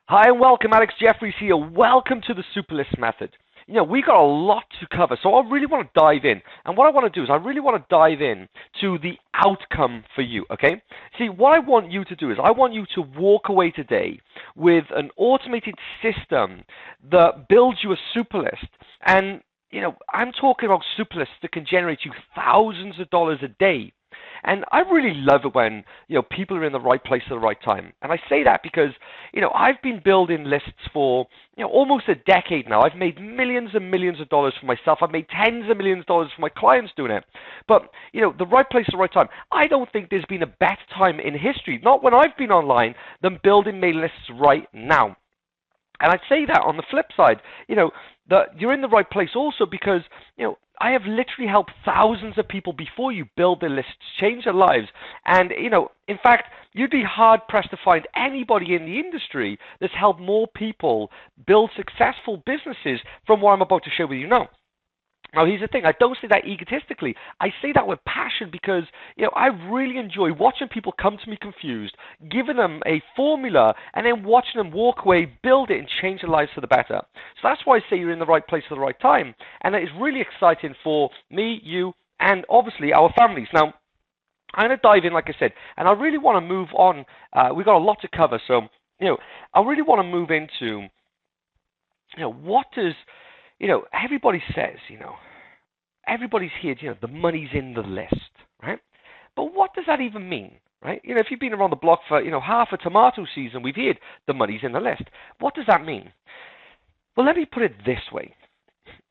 Hi and welcome, Alex Jeffries here. Welcome to the Superlist Method. We got a lot to cover, so I really want to dive in. And what I want to do is I really want to dive in to the outcome for you, okay? See, what I want you to do is I want you to walk away today with an automated system that builds you a superlist. And, I'm talking about superlists that can generate you thousands of dollars a day. And I really love it when, people are in the right place at the right time. And I say that because, I've been building lists for, almost a decade now. I've made millions and millions of dollars for myself. I've made tens of millions of dollars for my clients doing it. But, the right place at the right time. I don't think there's been a better time in history, not when I've been online, than building mailing lists right now. And I'd say that on the flip side, that you're in the right place also because, I have literally helped thousands of people before you build their lists, change their lives. And, in fact, you'd be hard-pressed to find anybody in the industry that's helped more people build successful businesses from what I'm about to share with you now. Now, here's the thing. I don't say that egotistically. I say that with passion because, I really enjoy watching people come to me confused, giving them a formula, and then watching them walk away, build it, and change their lives for the better. So that's why I say you're in the right place at the right time. And it's really exciting for me, you, and obviously our families. Now, I'm going to dive in, like I said, and I really want to move on. We've got a lot to cover. So, I really want to move into, what does... everybody says, everybody's here, the money's in the list, right? But what does that even mean, right? If you've been around the block for, half a tomato season, we've heard the money's in the list. What does that mean? Well, let me put it this way.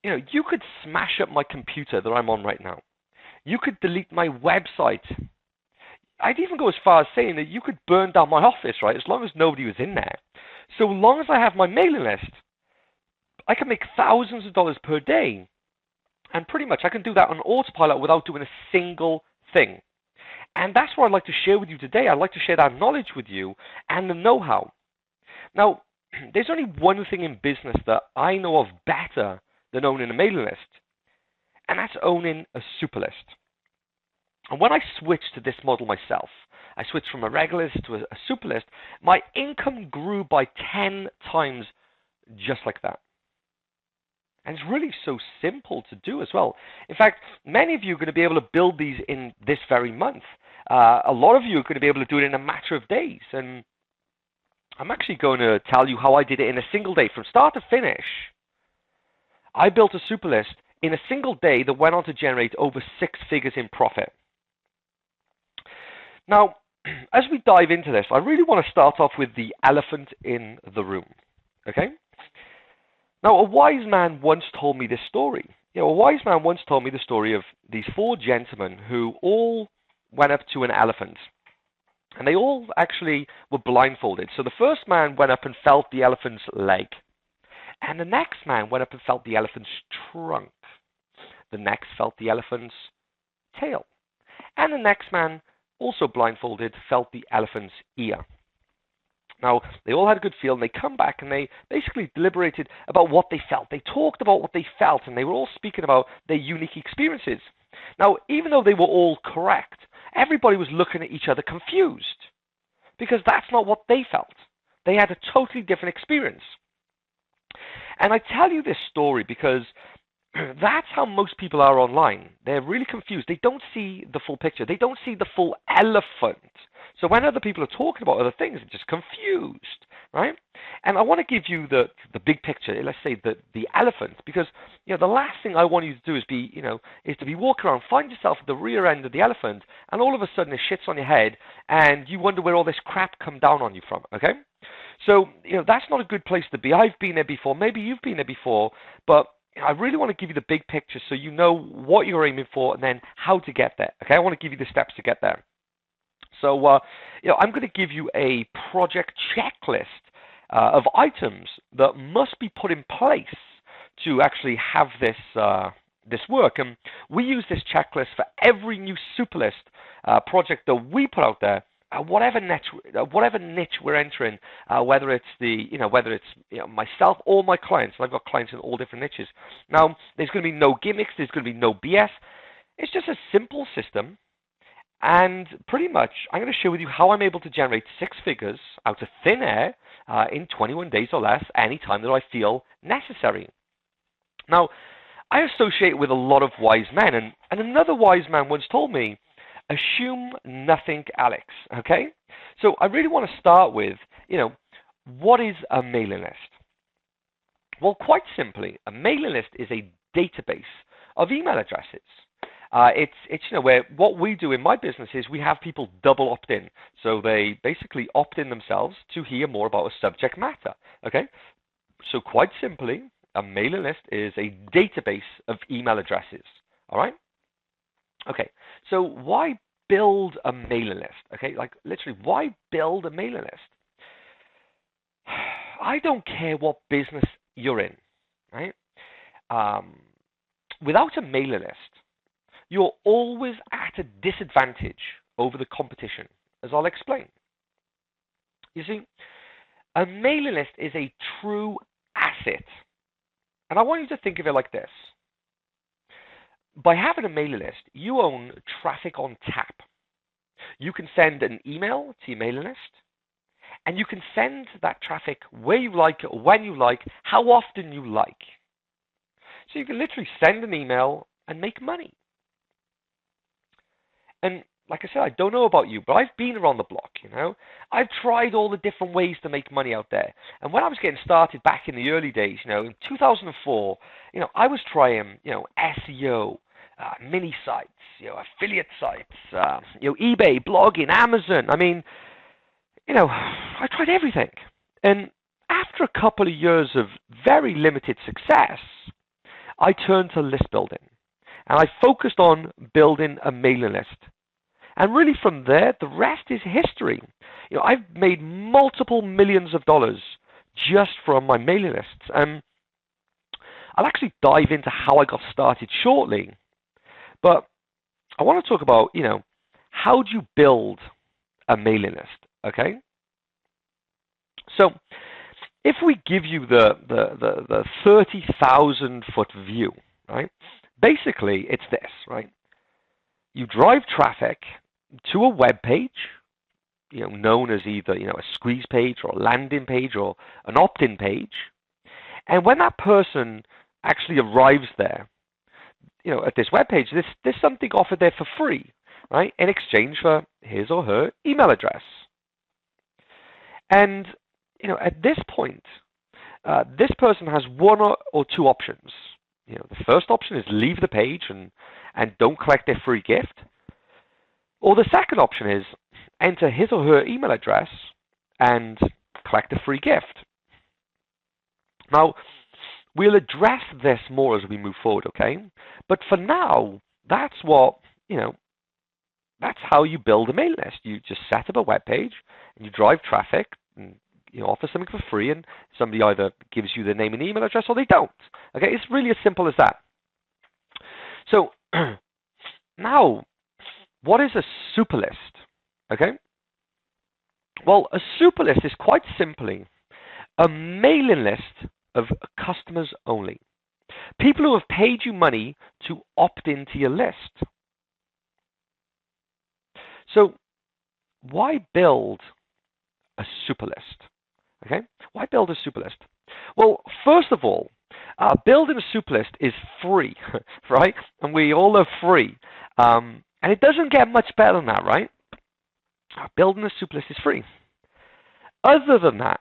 You could smash up my computer that I'm on right now. You could delete my website. I'd even go as far as saying that you could burn down my office, right, as long as nobody was in there. So long as I have my mailing list, I can make thousands of dollars per day. And pretty much I can do that on autopilot without doing a single thing. And that's what I'd like to share with you today. I'd like to share that knowledge with you and the know-how. Now, there's only one thing in business that I know of better than owning a mailing list, and that's owning a super list. And when I switched to this model myself, I switched from a regular list to a super list, my income grew by 10 times just like that. And it's really so simple to do as well. In fact, many of you are going to be able to build these in this very month. A lot of you are going to be able to do it in a matter of days. And I'm actually going to tell you how I did it in a single day. From start to finish, I built a super list in a single day that went on to generate over 6 figures in profit. Now, as we dive into this, I really want to start off with the elephant in the room. Okay? Now, a wise man once told me this story. A wise man once told me the story of these 4 gentlemen who all went up to an elephant. And they all actually were blindfolded. So the first man went up and felt the elephant's leg. And the next man went up and felt the elephant's trunk. The next felt the elephant's tail. And the next man, also blindfolded, felt the elephant's ear. Now, they all had a good feel, and they come back, and they basically deliberated about what they felt. They talked about what they felt, and they were all speaking about their unique experiences. Now, even though they were all correct, everybody was looking at each other confused, because that's not what they felt. They had a totally different experience. And I tell you this story because that's how most people are online. They're really confused. They don't see the full picture. They don't see the full elephant. So when other people are talking about other things, they're just confused, right? And I want to give you the big picture. Let's say the elephant, because the last thing I want you to do is to be walking around, find yourself at the rear end of the elephant, and all of a sudden it shits on your head, and you wonder where all this crap come down on you from. Okay, so that's not a good place to be. I've been there before. Maybe you've been there before, but I really want to give you the big picture so you know what you're aiming for and then how to get there. Okay, I want to give you the steps to get there. So, I'm going to give you a project checklist of items that must be put in place to actually have this work. And we use this checklist for every new Superlist project that we put out there. Whatever niche we're entering, whether it's myself or my clients. I've got clients in all different niches. Now, there's going to be no gimmicks. There's going to be no BS. It's just a simple system. And pretty much, I'm going to share with you how I'm able to generate 6 figures out of thin air in 21 days or less, any time that I feel necessary. Now, I associate with a lot of wise men, and another wise man once told me, assume nothing, Alex, okay? So I really want to start with, what is a mailing list? Well, quite simply, a mailing list is a database of email addresses. It's where what we do in my business is we have people double opt in. So they basically opt in themselves to hear more about a subject matter, okay? So quite simply, a mailing list is a database of email addresses, all right? Okay, so why build a mailing list? Okay, like literally, why build a mailing list? I don't care what business you're in, right? Without a mailing list, you're always at a disadvantage over the competition, as I'll explain. You see, a mailing list is a true asset. And I want you to think of it like this. By having a mailing list, you own traffic on tap. You can send an email to your mailing list, and you can send that traffic where you like, when you like, how often you like. So you can literally send an email and make money. And like I said, I don't know about you, but I've been around the block, I've tried all the different ways to make money out there. And when I was getting started back in the early days, in 2004, I was trying, SEO, mini sites, affiliate sites, eBay, blogging, Amazon. I mean, I tried everything. And after a couple of years of very limited success, I turned to list building. And I focused on building a mailing list. And really from there, the rest is history. I've made multiple millions of dollars just from my mailing lists. And I'll actually dive into how I got started shortly. But I want to talk about, how do you build a mailing list, okay? So if we give you the 30,000 foot view, right? Basically, it's this, right? You drive traffic to a web page, known as either, a squeeze page or a landing page or an opt-in page. And when that person actually arrives there, at this web page, there's something offered there for free, right? In exchange for his or her email address. And, at this point, this person has one or two options. The first option is leave the page and don't collect their free gift. Or the second option is enter his or her email address and collect a free gift. Now, we'll address this more as we move forward, okay? But for now, that's that's how you build a mailing list. You just set up a web page and you drive traffic and offer something for free, and somebody either gives you their name and email address or they don't. Okay, it's really as simple as that. So now, what is a super list? Okay. Well, a super list is quite simply a mailing list of customers only. People who have paid you money to opt into your list. So why build a super list? Okay, why build a super list? Well, first of all, building a super list is free, right? And we all are free. And it doesn't get much better than that, right? Building a super list is free. Other than that,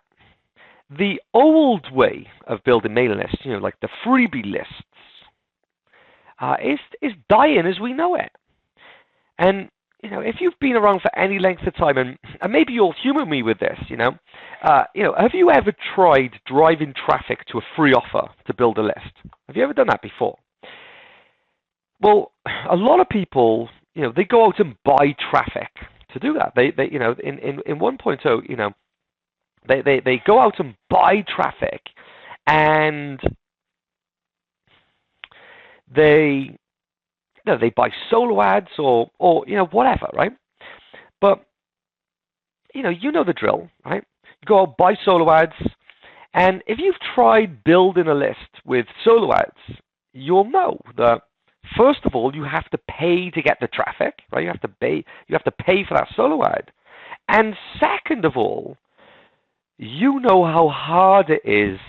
the old way of building mailing lists, like the freebie lists, is dying as we know it. And if you've been around for any length of time, and maybe you'll humor me with this, have you ever tried driving traffic to a free offer to build a list? Have you ever done that before? Well, a lot of people, they go out and buy traffic to do that. They in 1.0, they go out and buy traffic, and they buy solo ads or whatever, right? But you know the drill, right? You go out, buy solo ads, and if you've tried building a list with solo ads, you'll know that first of all you have to pay to get the traffic, right? You have to pay for that solo ad, and second of all, you know how hard it is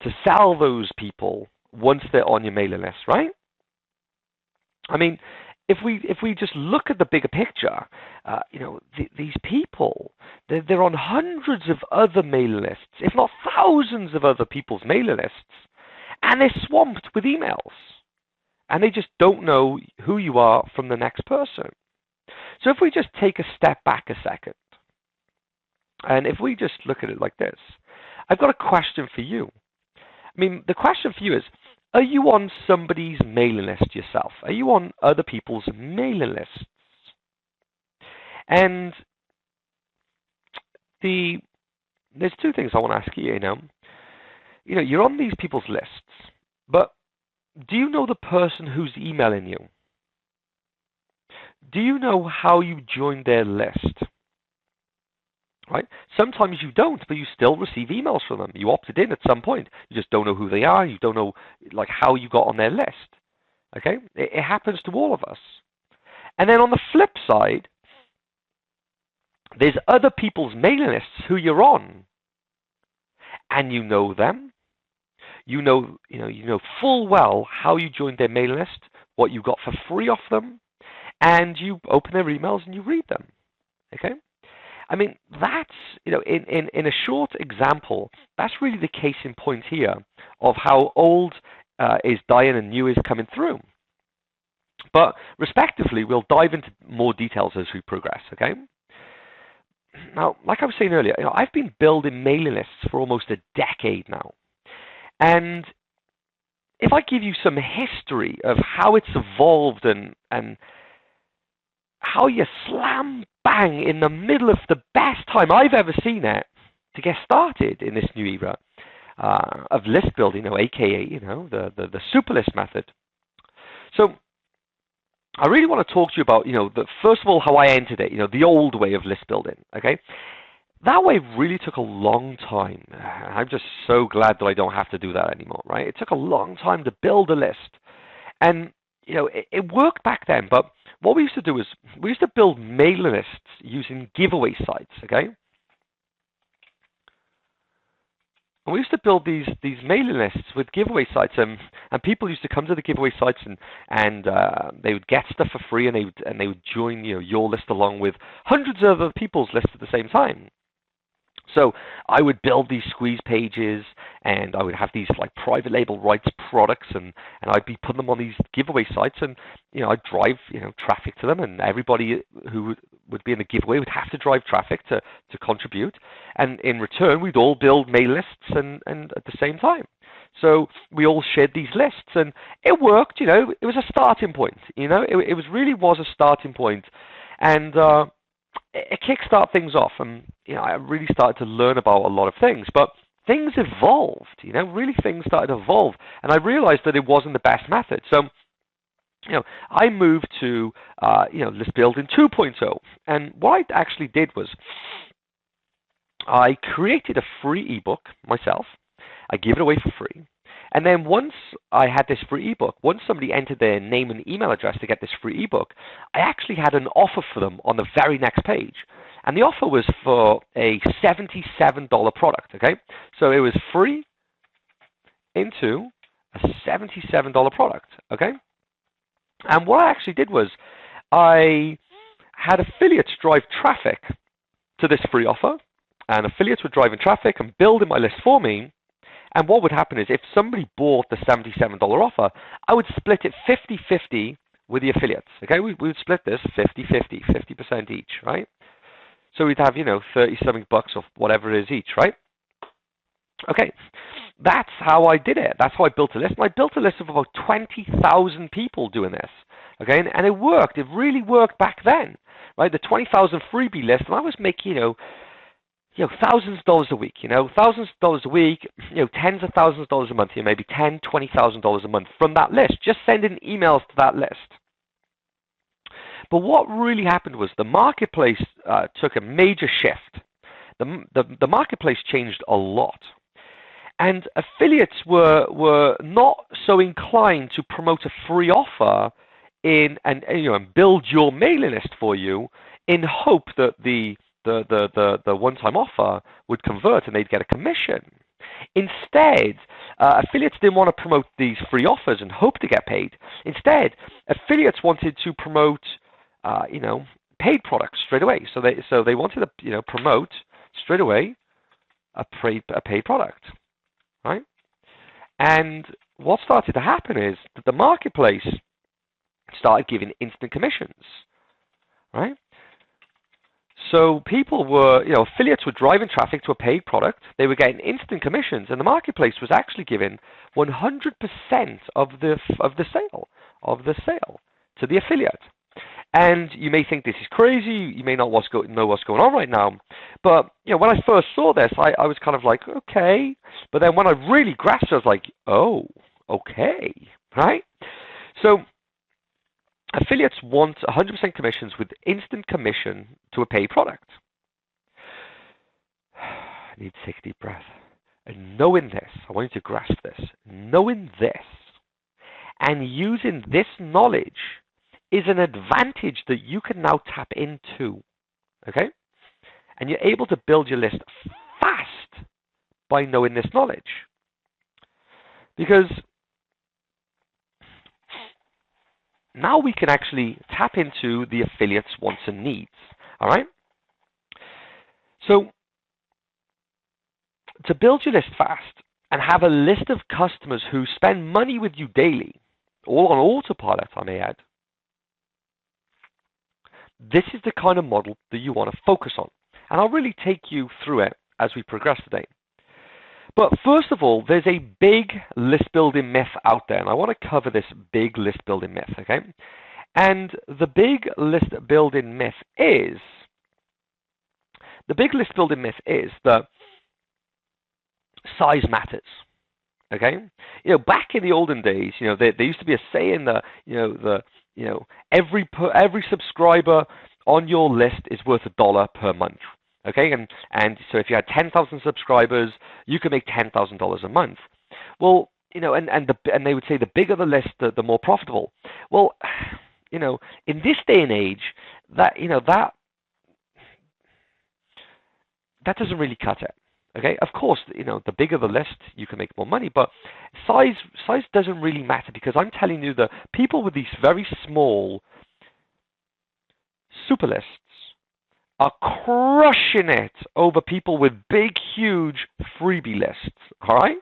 to sell those people once they're on your mailing list, right? I mean, if we just look at the bigger picture, these people, they're on hundreds of other mailing lists, if not thousands of other people's mailing lists, and they're swamped with emails, and they just don't know who you are from the next person. So if we just take a step back a second, and if we just look at it like this, I've got a question for you. I mean, the question for you is, are you on somebody's mailing list yourself? Are you on other people's mailing lists? And there's two things I want to ask you, you're on these people's lists, but do you know the person who's emailing you? Do you know how you joined their list? Right? Sometimes you don't, but you still receive emails from them. You opted in at some point. You just don't know who they are. You don't know how you got on their list. Okay? It happens to all of us. And then on the flip side, there's other people's mailing lists who you're on, and you know them. You know full well how you joined their mailing list, what you got for free off them, and you open their emails and you read them. Okay? I mean, that's, in a short example, that's really the case in point here of how old is dying and new is coming through. But respectively, we'll dive into more details as we progress, okay? Now, like I was saying earlier, I've been building mailing lists for almost a decade now. And if I give you some history of how it's evolved and how you slam bang in the middle of the best time I've ever seen it to get started in this new era of list building, aka the super list method. So I really want to talk to you about first of all how I entered it, the old way of list building. Okay, that way really took a long time. I'm just so glad that I don't have to do that anymore. Right? It took a long time to build a list, and it worked back then, but what we used to do is we used to build mailing lists using giveaway sites, okay? And we used to build these mailing lists with giveaway sites, and people used to come to the giveaway sites and they would get stuff for free, and they would join your list along with hundreds of other people's lists at the same time. So I would build these squeeze pages, and I would have these private label rights products, and I'd be putting them on these giveaway sites, and I'd drive traffic to them, and everybody who would be in the giveaway would have to drive traffic to contribute, and in return we'd all build mail lists and at the same time. So we all shared these lists, and it worked. It was a starting point. It really was a starting point, and it kickstart things off, and I really started to learn about a lot of things. But things evolved, really things started to evolve, and I realized that it wasn't the best method. So, I moved to list building 2.0, and what I actually did was I created a free ebook myself. I gave it away for free. And then once I had this free ebook, once somebody entered their name and email address to get this free ebook, I actually had an offer for them on the very next page. And the offer was for a $77 product, okay? So it was free into a $77 product, okay? And what I actually did was I had affiliates drive traffic to this free offer, and affiliates were driving traffic and building my list for me. And what would happen is if somebody bought the $77 offer, I would split it 50-50 with the affiliates. Okay, we would split this 50-50, 50% each, right? So we'd have, 30-something bucks or whatever it is each, right? Okay, that's how I did it. That's how I built a list. And I built a list of about 20,000 people doing this. Okay, and it worked. It really worked back then, right? The 20,000 freebie list, and I was making, thousands of dollars a week, thousands of dollars a week, tens of thousands of dollars a month, maybe $10,000, $20,000 a month from that list, just sending emails to that list. But what really happened was the marketplace took a major shift. The marketplace changed a lot. And affiliates were not so inclined to promote a free offer and build your mailing list for you in hope that the the one-time offer would convert and they'd get a commission. Instead, affiliates didn't want to promote these free offers and hope to get paid. Instead, affiliates wanted to promote, paid products straight away. So they wanted to, promote straight away a paid product, right? And what started to happen is that the marketplace started giving instant commissions, right? So people were, affiliates were driving traffic to a paid product. They were getting instant commissions, and the marketplace was actually giving 100% of the sale to the affiliate. And you may think this is crazy. You may not know what's going on right now. But when I first saw this, I was kind of like, okay. But then when I really grasped it, I was like, oh, okay, right? So affiliates want 100% commissions with instant commission to a paid product. I need to take a deep breath. And knowing this, I want you to grasp this. Knowing this and using this knowledge is an advantage that you can now tap into, okay? And you're able to build your list fast by knowing this knowledge. Because now we can actually tap into the affiliate's wants and needs, all right? So to build your list fast and have a list of customers who spend money with you daily, all on autopilot, I may add, this is the kind of model that you want to focus on. And I'll really take you through it as we progress today. But first of all, there's a big list building myth out there, and I want to cover this big list building myth, okay? And the big list building myth is that size matters, okay? Back in the olden days, there used to be a saying that, every subscriber on your list is worth $1 per month. Okay, and so if you had 10,000 subscribers, you could make $10,000 a month. Well, and they would say the bigger the list, the more profitable. Well, in this day and age, that doesn't really cut it. Okay, of course, the bigger the list, you can make more money, but size doesn't really matter, because I'm telling you that people with these very small super lists are crushing it over people with big, huge freebie lists. All right.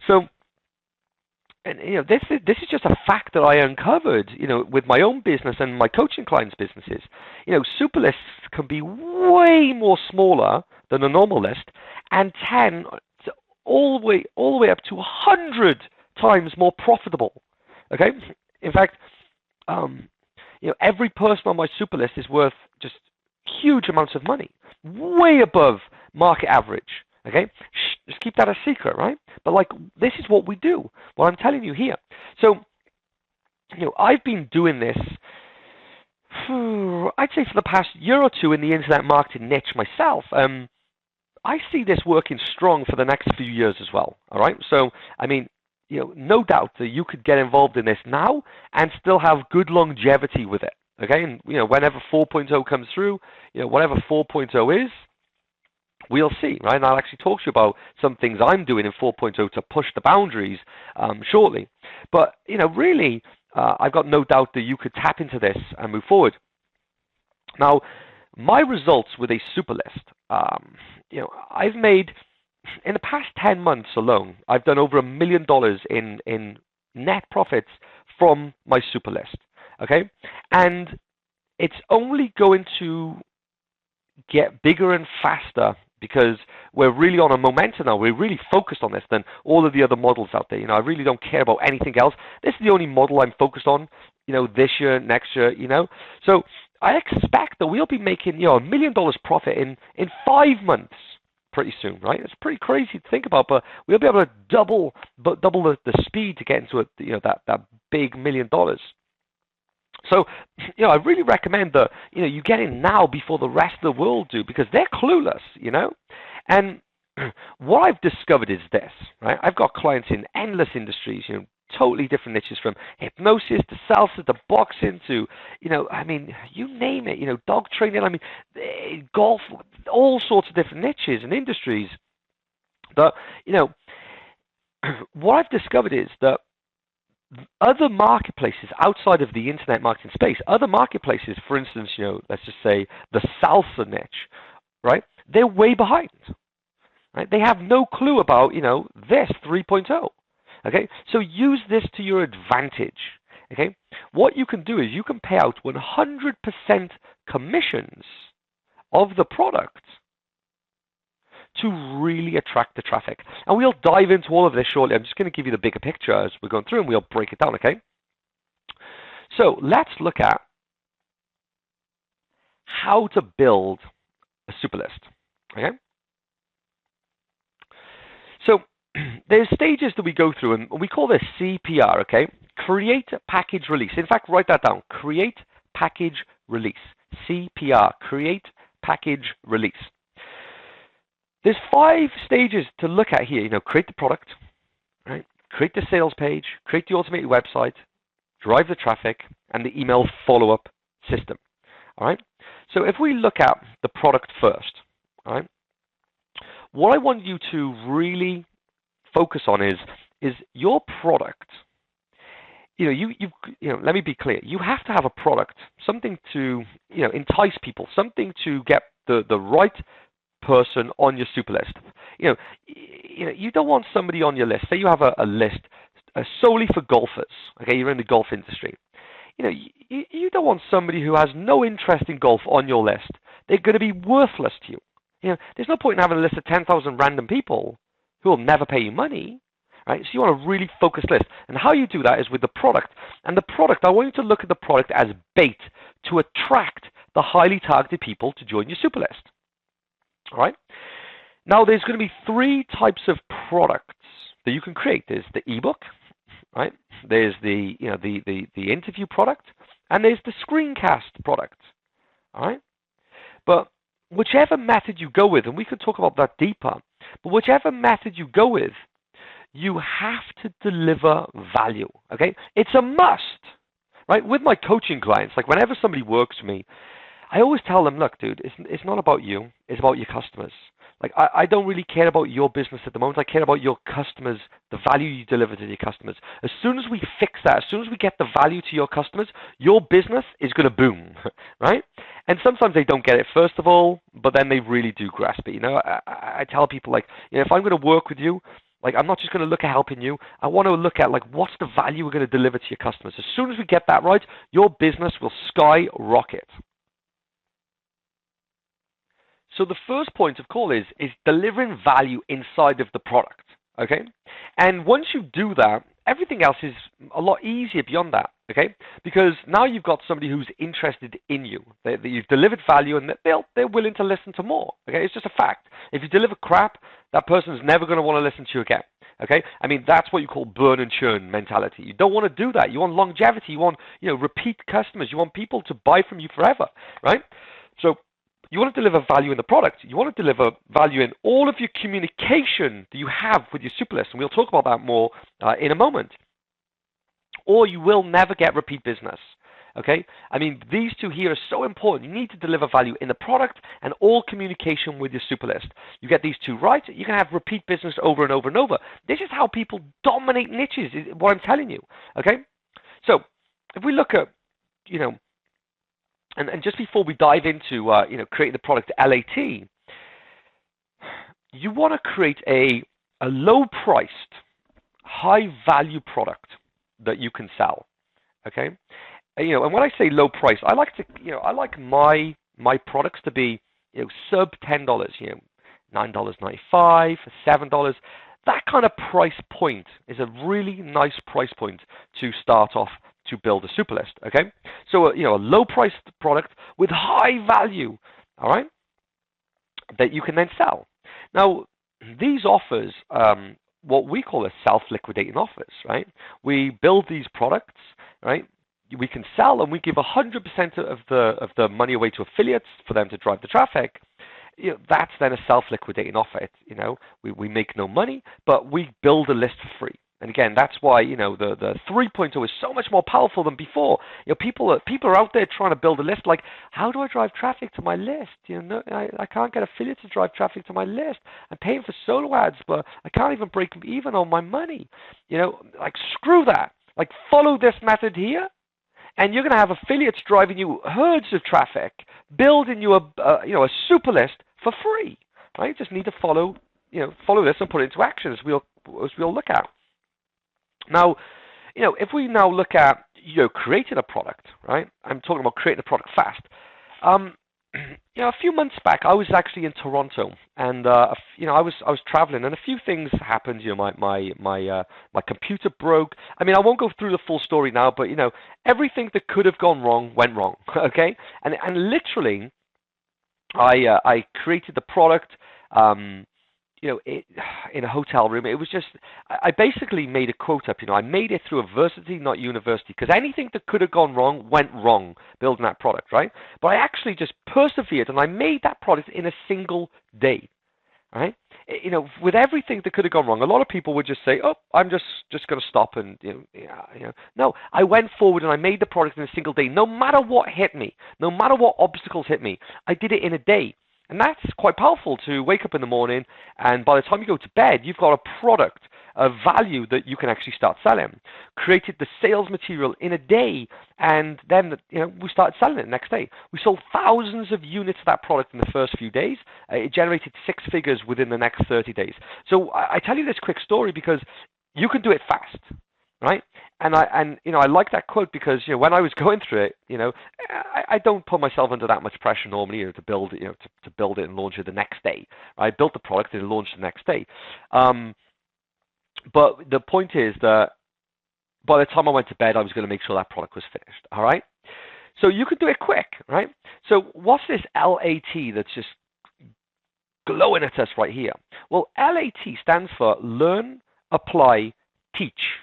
So, and this is just a fact that I uncovered, with my own business and my coaching clients' businesses. Super lists can be way more smaller than a normal list, and all the way up to 100 times more profitable. Okay. In fact, every person on my super list is worth just huge amounts of money, way above market average. Okay, just keep that a secret, right? But this is what we do. What I'm telling you here. So, I've been doing this, I'd say for the past year or two in the internet marketing niche myself. I see this working strong for the next few years as well. All right. So, I mean, no doubt that you could get involved in this now and still have good longevity with it. Okay, and whenever 4.0 comes through, whatever 4.0 is, we'll see, right? And I'll actually talk to you about some things I'm doing in 4.0 to push the boundaries shortly. But really, I've got no doubt that you could tap into this and move forward. Now, my results with a super list, I've made in the past 10 months alone, I've done over $1 million in net profits from my super list. Okay, and it's only going to get bigger and faster because we're really on a momentum now. We're really focused on this than all of the other models out there. I really don't care about anything else. This is the only model I'm focused on, this year, next year, So I expect that we'll be making, $1 million profit in 5 months pretty soon, right? It's pretty crazy to think about, but we'll be able to double the speed to get into it, that big $1 million. So, I really recommend that, you get in now before the rest of the world do, because they're clueless, And what I've discovered is this, right? I've got clients in endless industries, totally different niches, from hypnosis to salsa to boxing to, I mean, you name it, dog training, I mean, golf, all sorts of different niches and industries. That, what I've discovered is that other marketplaces outside of the internet marketing space, other marketplaces, for instance, let's just say the salsa niche, right? They're way behind, right? They have no clue about, this 3.0. Okay, so use this to your advantage. Okay, what you can do is you can pay out 100% commissions of the product to really attract the traffic. And we'll dive into all of this shortly. I'm just going to give you the bigger picture as we're going through, and we'll break it down, okay? So let's look at how to build a super list, okay? So there's stages that we go through, and we call this CPR, okay? Create, package, release. In fact, write that down. Create, package, release. CPR, create, package, release. There's 5 stages to look at here. Create the product, right? Create the sales page, create the automated website, drive the traffic, and the email follow-up system. All right. So if we look at the product first, all right, what I want you to really focus on is your product. Let me be clear. You have to have a product, something to entice people, something to get the right person on your super list. You don't want somebody on your list. Say you have a list solely for golfers. Okay, you're in the golf industry. You don't want somebody who has no interest in golf on your list. They're going to be worthless to you. There's no point in having a list of 10,000 random people who will never pay you money. Right? So you want a really focused list. And how you do that is with the product. And the product, I want you to look at the product as bait to attract the highly targeted people to join your super list. All right. Now, there's going to be 3 types of products that you can create. There's the ebook, right? There's the the interview product, and there's the screencast product. All right. But whichever method you go with, and we could talk about that deeper, but whichever method you go with, you have to deliver value. Okay. It's a must, right? With my coaching clients, like whenever somebody works for me, I always tell them, look, dude, it's not about you. It's about your customers. Like, I don't really care about your business at the moment. I care about your customers, the value you deliver to your customers. As soon as we fix that, as soon as we get the value to your customers, your business is going to boom, right? And sometimes they don't get it, first of all, but then they really do grasp it. I tell people, like, if I'm going to work with you, like, I'm not just going to look at helping you. I want to look at, like, what's the value we're going to deliver to your customers. As soon as we get that right, your business will skyrocket. So the first point of call is delivering value inside of the product, okay? And once you do that, everything else is a lot easier beyond that, okay? Because now you've got somebody who's interested in you, that you've delivered value, and that they're willing to listen to more, okay? It's just a fact. If you deliver crap, that person's never going to want to listen to you again, okay? I mean, that's what you call burn and churn mentality. You don't want to do that. You want longevity. You want, repeat customers. You want people to buy from you forever, right? So you want to deliver value in the product. You want to deliver value in all of your communication that you have with your super list, and we'll talk about that more in a moment. Or you will never get repeat business, okay? I mean, these 2 here are so important. You need to deliver value in the product and all communication with your super list. You get these 2 right, you can have repeat business over and over and over. This is how people dominate niches, is what I'm telling you, okay? So if we look at, and just before we dive into creating the product LAT, you want to create a low-priced, high-value product that you can sell. Okay, and when I say low price, I like to I like my products to be sub $10, $9.95, $7. That kind of price point is a really nice price point to start off to build a super list, okay? So, a low-priced product with high value, all right, that you can then sell. Now, these offers, what we call as self-liquidating offers, right? We build these products, right? We can sell, and we give 100% of the money away to affiliates for them to drive the traffic. That's then a self-liquidating offer. We make no money, but we build a list for free. And again, that's why, the 3.0 is so much more powerful than before. People are out there trying to build a list like, how do I drive traffic to my list? No, I can't get affiliates to drive traffic to my list. I'm paying for solo ads, but I can't even break even on my money. Like, screw that. Like, follow this method here, and you're going to have affiliates driving you herds of traffic, building you a super list for free. Right? You just need to follow this and put it into action, as we'll look at. Now, if we now look at creating a product, right? I'm talking about creating a product fast. A few months back, I was actually in Toronto, and I was traveling, and a few things happened. My computer broke. I mean, I won't go through the full story now, but everything that could have gone wrong went wrong. Okay, and literally, I created the product. In a hotel room. It was just, I basically made a quote up. I made it through adversity, not university, because anything that could have gone wrong went wrong building that product, right? But I actually just persevered, and I made that product in a single day, right? With everything that could have gone wrong, a lot of people would just say, "Oh, I'm just going to stop," and No, I went forward and I made the product in a single day. No matter what hit me, no matter what obstacles hit me, I did it in a day. And that's quite powerful, to wake up in the morning, and by the time you go to bed, you've got a product of value that you can actually start selling. Created the sales material in a day, and then we started selling it the next day. We sold thousands of units of that product in the first few days. It generated 6 figures within the next 30 days. So I tell you this quick story because you can do it fast. Right, and I like that quote because when I was going through it, I don't put myself under that much pressure normally to build it, to build it and launch it the next day. I built the product and launched the next day. But the point is that by the time I went to bed, I was going to make sure that product was finished. All right, so you can do it quick, right? So what's this LAT that's just glowing at us right here? Well, LAT stands for Learn, Apply, Teach.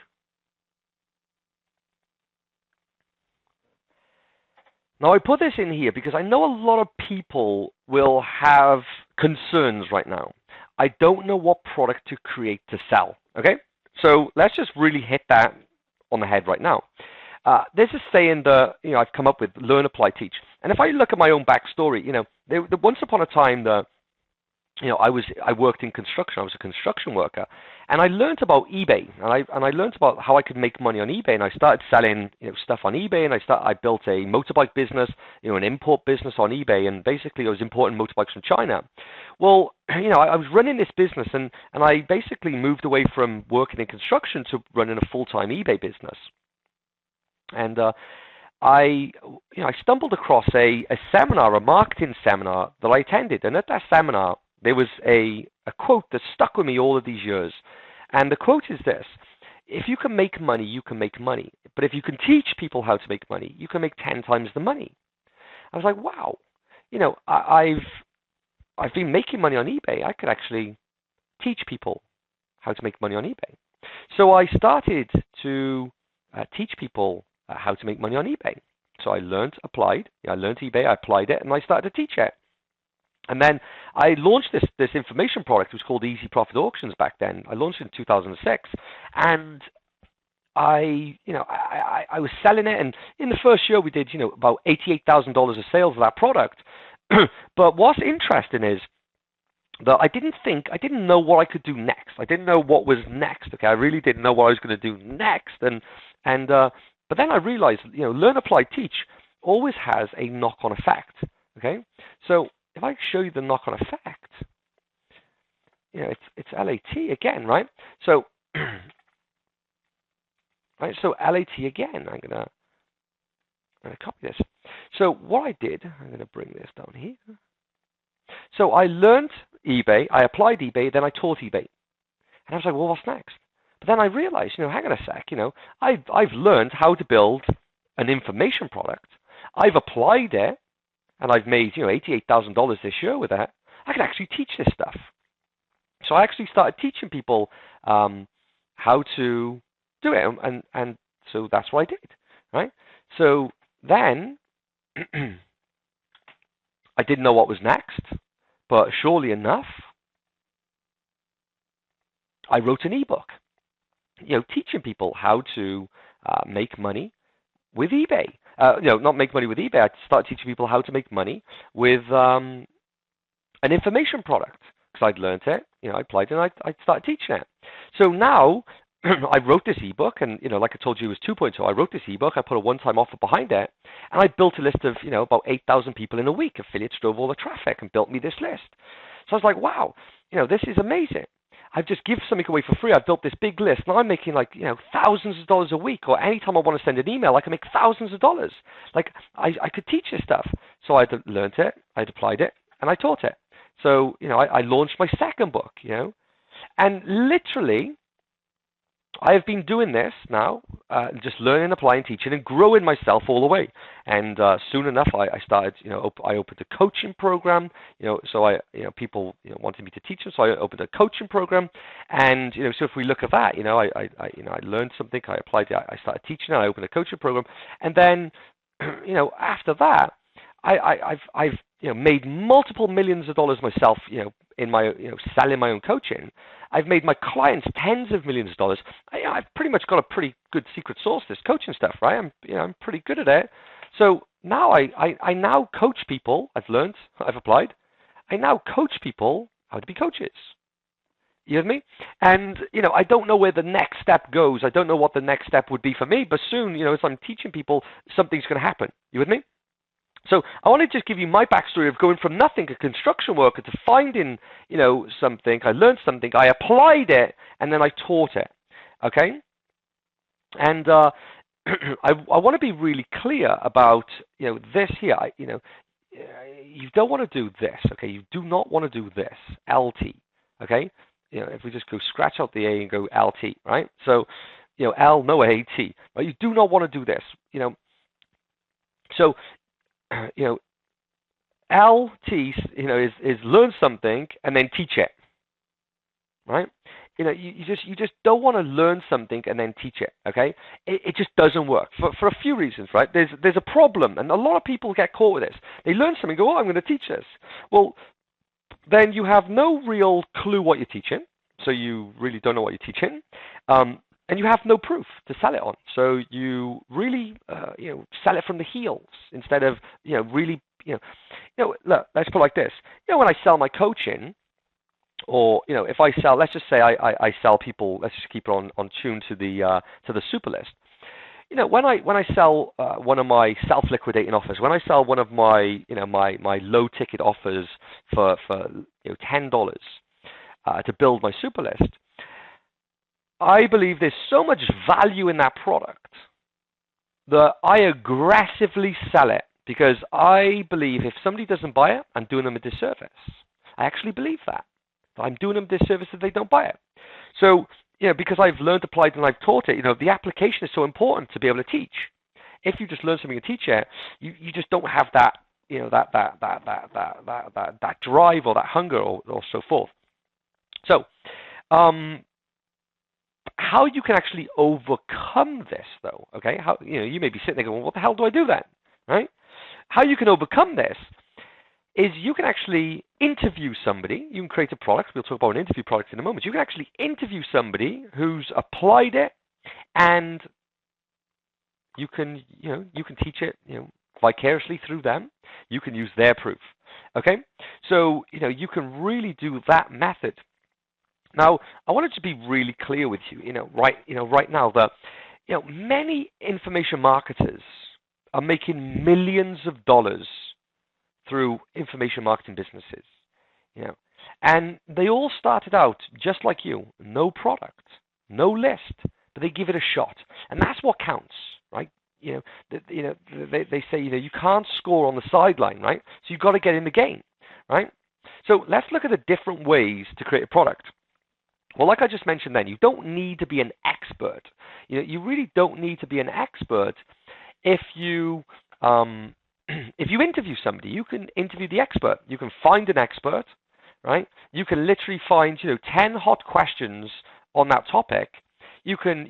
Now, I put this in here because I know a lot of people will have concerns right now. I don't know what product to create to sell, okay? So let's just really hit that on the head right now. There's a saying that I've come up with: learn, apply, teach. And if I look at my own backstory, once upon a time that I worked in construction. I was a construction worker, and I learned about eBay, and I learned about how I could make money on eBay. And I started selling stuff on eBay, and I built a motorbike business, an import business on eBay, and basically I was importing motorbikes from China. Well, I was running this business, and I basically moved away from working in construction to running a full-time eBay business. And I stumbled across a seminar, a marketing seminar that I attended, and at that seminar there was a quote that stuck with me all of these years. And the quote is this: if you can make money, you can make money. But if you can teach people how to make money, you can make 10 times the money. I was like, wow, I've been making money on eBay. I could actually teach people how to make money on eBay. So I started to teach people how to make money on eBay. So I learned eBay, I applied it, and I started to teach it. And then I launched this information product. It was called Easy Profit Auctions back then. I launched it in 2006, and I was selling it. And in the first year, we did about $88,000 of sales of that product. But what's interesting is that I didn't know what I could do next. I didn't know what was next. Okay, I really didn't know what I was going to do next. But then I realized, learn, apply, teach always has a knock-on effect. Okay, so if I show you the knock-on effect, it's LAT again, right? So, right. So LAT again. I'm gonna copy this. So what I did, I'm gonna bring this down here. So I learned eBay, I applied eBay, then I taught eBay, and I was like, well, what's next? But then I realized, hang on a sec, I've learned how to build an information product. I've applied it, and I've made, $88,000 this year with that. I can actually teach this stuff. So I actually started teaching people how to do it, and so that's what I did, right? So then I didn't know what was next, but surely enough, I wrote an ebook. teaching people how to make money with eBay. Not make money with eBay. I started teaching people how to make money with an information product because I'd learned it. I applied it and I started teaching it. So now I wrote this ebook, and like I told you, it was 2.0. I wrote this ebook. I put a one-time offer behind it, and I built a list of about 8,000 people in a week. Affiliates drove all the traffic and built me this list. So I was like, wow, this is amazing. I've just given something away for free. I've built this big list. Now I'm making thousands of dollars a week, or anytime I want to send an email, I can make thousands of dollars. Like I could teach this stuff. So I learned it, I applied it, and I taught it. So, I launched my second book, and literally I have been doing this now, just learning, applying, teaching, and growing myself all the way. And soon enough, I started, I opened a coaching program, so people wanted me to teach them, so I opened a coaching program. And, so if we look at that, I learned something, I applied it, I started teaching it, I opened a coaching program. And then, after that, I've made multiple millions of dollars myself, in my, selling my own coaching. I've made my clients tens of millions of dollars. I've pretty much got a pretty good secret sauce, this coaching stuff, right? I'm pretty good at it. So now I now coach people. I've learned, I've applied. I now coach people how to be coaches. You with me? And, I don't know where the next step goes. I don't know what the next step would be for me, but soon, as I'm teaching people, something's going to happen. You with me? So I want to just give you my backstory of going from nothing, a construction worker, to finding, something. I learned something, I applied it, and then I taught it. Okay? And I want to be really clear about, this here. You don't want to do this. Okay? You do not want to do this. LT. Okay? If we just go scratch out the A and go LT, right? So, L, no AT. Right? You do not want to do this. So, LT, is learn something and then teach it, right? You just don't want to learn something and then teach it, okay? It just doesn't work for a few reasons, right? There's a problem, and a lot of people get caught with this. They learn something, go, I'm going to teach this. Well, then you have no real clue what you're teaching, so you really don't know what you're teaching. And you have no proof to sell it on. So you really, sell it from the heels instead of, really, look, let's put it like this. When I sell my coaching, or, if I sell, let's just say I sell people, let's just keep it on tune to the super list. When I sell one of my self-liquidating offers, when I sell one of my, my low-ticket offers for $10 to build my super list, I believe there's so much value in that product that I aggressively sell it, because I believe if somebody doesn't buy it, I'm doing them a disservice. I actually believe that. I'm doing them a disservice if they don't buy it. So, because I've learned, applied, and I've taught it, the application is so important to be able to teach. If you just learn something and teach it, you just don't have that, that drive or that hunger or so forth. So, how you can actually overcome this, though, okay? How you may be sitting there going, well, what the hell do I do then, right? How you can overcome this is you can actually interview somebody. You can create a product. We'll talk about an interview product in a moment. You can actually interview somebody who's applied it, and you can teach it, vicariously through them. You can use their proof, okay? So, you can really do that method. Now, I wanted to be really clear with you, right now that, many information marketers are making millions of dollars through information marketing businesses, and they all started out just like you, no product, no list, but they give it a shot, and that's what counts, right? They say, you can't score on the sideline, right? So you've got to get in the game, right? So let's look at the different ways to create a product. Well, like I just mentioned then, you don't need to be an expert. You really don't need to be an expert if you interview somebody. You can interview the expert. You can find an expert, right? You can literally find, 10 hot questions on that topic. You can,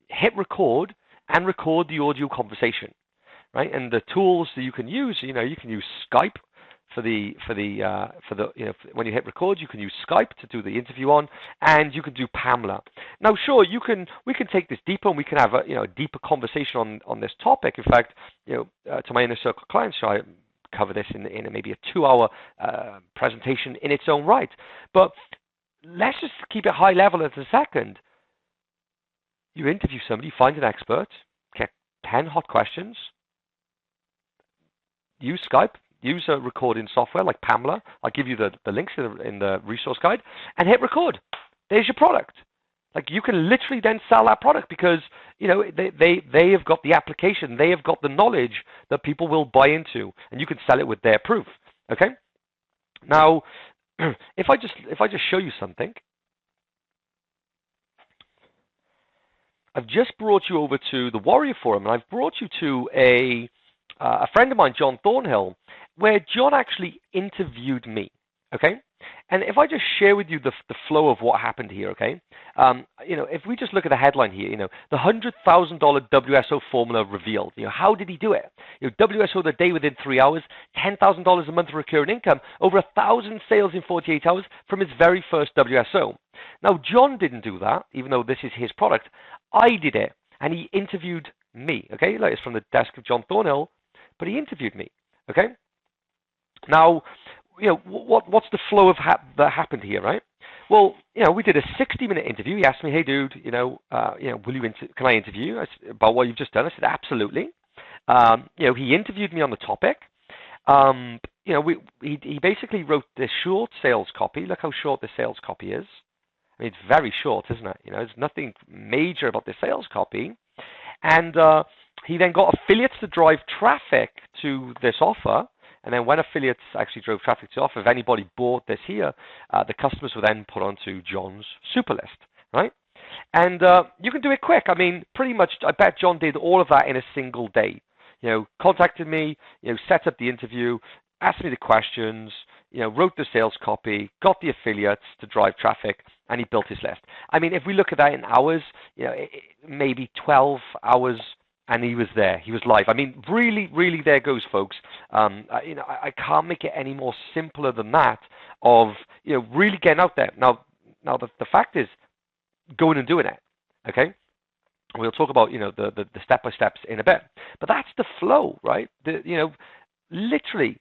hit record and record the audio conversation, right? And the tools that you can use, you can use Skype, when you hit record, you can use Skype to do the interview on, and you can do Pamela. Now, sure, we can take this deeper, and we can have a deeper conversation on this topic. In fact, to my inner circle clients, I cover this in maybe a 2-hour presentation in its own right. But let's just keep it high level at a second. You interview somebody, find an expert, get 10 hot questions, use Skype, use a recording software like Pamela. I'll give you the links in the resource guide, and hit record. There's your product. Like, you can literally then sell that product because they have got the application, they have got the knowledge that people will buy into, and you can sell it with their proof. Okay. Now, if I just show you something, I've just brought you over to the Warrior Forum, and I've brought you to a friend of mine, John Thornhill, where John actually interviewed me, okay? And if I just share with you the flow of what happened here, okay? If we just look at the headline here, the $100,000 WSO formula revealed. How did he do it? WSO the day within 3 hours, $10,000 a month recurring income, over 1,000 sales in 48 hours from his very first WSO. Now, John didn't do that, even though this is his product. I did it, and he interviewed me, okay? Like, it's from the desk of John Thornhill, but he interviewed me, okay? Now, what's the flow of that happened here, right? Well, we did a 60-minute interview. He asked me, "Hey, dude, can I interview you about what you've just done?" I said, "Absolutely." He interviewed me on the topic. He basically wrote this short sales copy. Look how short the sales copy is. I mean, it's very short, isn't it? There's nothing major about the sales copy. And he then got affiliates to drive traffic to this offer. And then when affiliates actually drove traffic to offer, if anybody bought this here, the customers were then put onto John's super list, right? And you can do it quick. I mean, pretty much, I bet John did all of that in a single day. Contacted me, set up the interview, asked me the questions, wrote the sales copy, got the affiliates to drive traffic, and he built his list. I mean, if we look at that in hours, maybe 12 hours, and he was there. He was live. I mean, really, really, there goes, folks. I can't make it any more simpler than that of, really getting out there. Now the fact is, going and doing it, okay? We'll talk about, the step-by-steps in a bit. But that's the flow, right? Literally,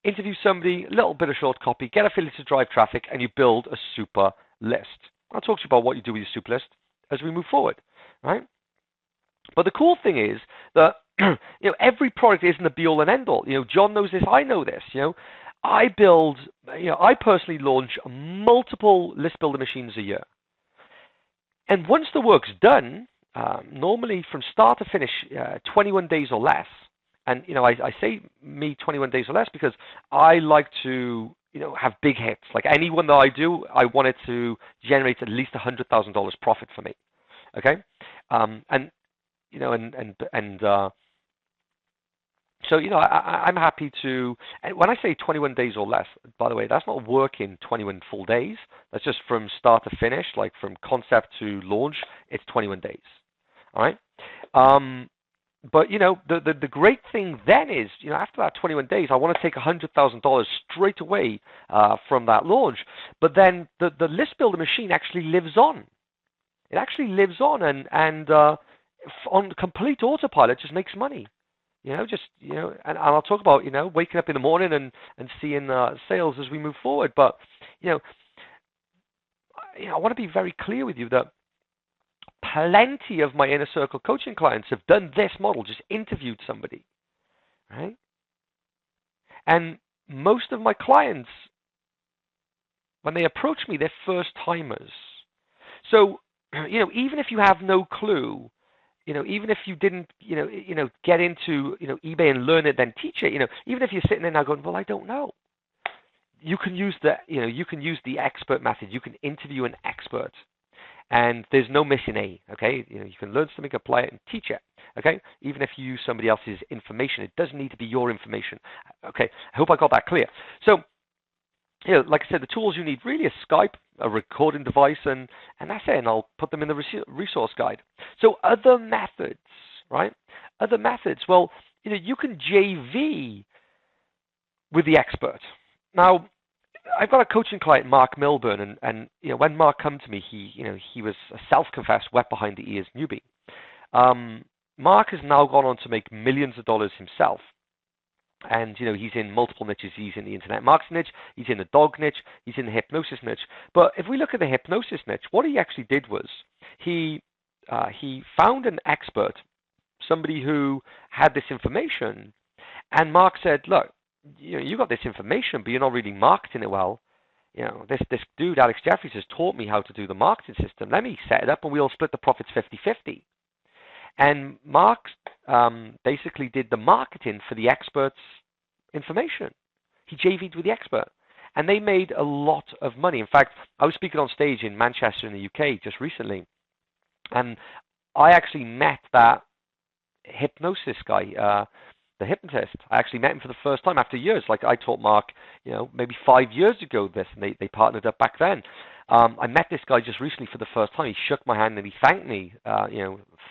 interview somebody, a little bit of short copy, get affiliates to drive traffic, and you build a super list. I'll talk to you about what you do with your super list as we move forward, right? But the cool thing is that every product isn't a be-all and end-all. John knows this. I know this. I personally launch multiple list builder machines a year, and once the work's done, normally from start to finish, 21 days or less. And I say me 21 days or less because I like to have big hits. Like anyone that I do, I want it to generate at least $100,000 profit for me. Okay, so I'm happy to. And when I say 21 days or less, by the way, that's not working 21 full days. That's just from start to finish, like from concept to launch. It's 21 days. All right. But the great thing then is, after that 21 days, I want to take $100,000 straight away from that launch. But then the list builder machine actually lives on. It actually lives on, and on complete autopilot, just makes money. And I'll talk about waking up in the morning and seeing sales as we move forward. But I want to be very clear with you that plenty of my inner circle coaching clients have done this model, just interviewed somebody, right? And most of my clients, when they approach me, they're first timers. So, even if you have no clue, even if you didn't, get into, eBay and learn it, then teach it, even if you're sitting there now going, well, I don't know. You can use the expert method. You can interview an expert. And there's no missing A, okay? You can learn something, apply it, and teach it, okay? Even if you use somebody else's information, it doesn't need to be your information, okay? I hope I got that clear. So, like I said, the tools you need really is Skype, a recording device, and that's it, and I'll put them in the resource guide. So other methods, right? Other methods, well, you can JV with the expert. Now, I've got a coaching client, Mark Milburn, and when Mark came to me, he was a self-confessed wet behind the ears newbie. Mark has now gone on to make millions of dollars himself. And, he's in multiple niches. He's in the internet marketing niche. He's in the dog niche. He's in the hypnosis niche. But if we look at the hypnosis niche, what he actually did was he found an expert, somebody who had this information. And Mark said, look, you got this information, but you're not really marketing it well. This dude, Alex Jeffries, has taught me how to do the marketing system. Let me set it up and we'll split the profits 50-50. And Mark basically did the marketing for the expert's information. He JV'd with the expert. And they made a lot of money. In fact, I was speaking on stage in Manchester in the UK just recently. And I actually met that hypnosis guy, the hypnotist. I actually met him for the first time after years. Like I taught Mark, maybe 5 years ago this, and they partnered up back then. I met this guy just recently for the first time. He shook my hand and he thanked me,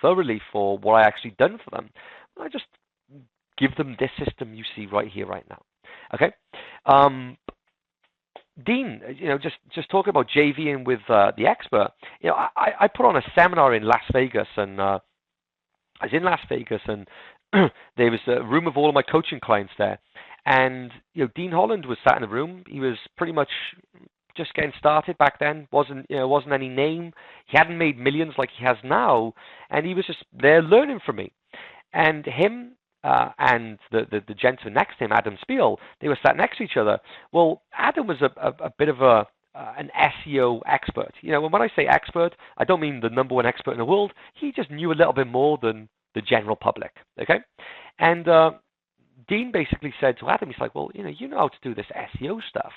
thoroughly for what I actually done for them. I just give them this system you see right here, right now. Okay. Dean, just talking about JVing with the expert. I put on a seminar in Las Vegas, and I was in Las Vegas, and there was a room of all of my coaching clients there, and Dean Holland was sat in the room. He was pretty much just getting started back then. wasn't any name. He hadn't made millions like he has now, and he was just there learning from me. And him and the gentleman next to him, Adam Spiel, they were sat next to each other. Well, Adam was a bit of an SEO expert. When I say expert, I don't mean the #1 expert in the world. He just knew a little bit more than the general public. Okay, and Dean basically said to Adam, he's like, well, you know how to do this SEO stuff.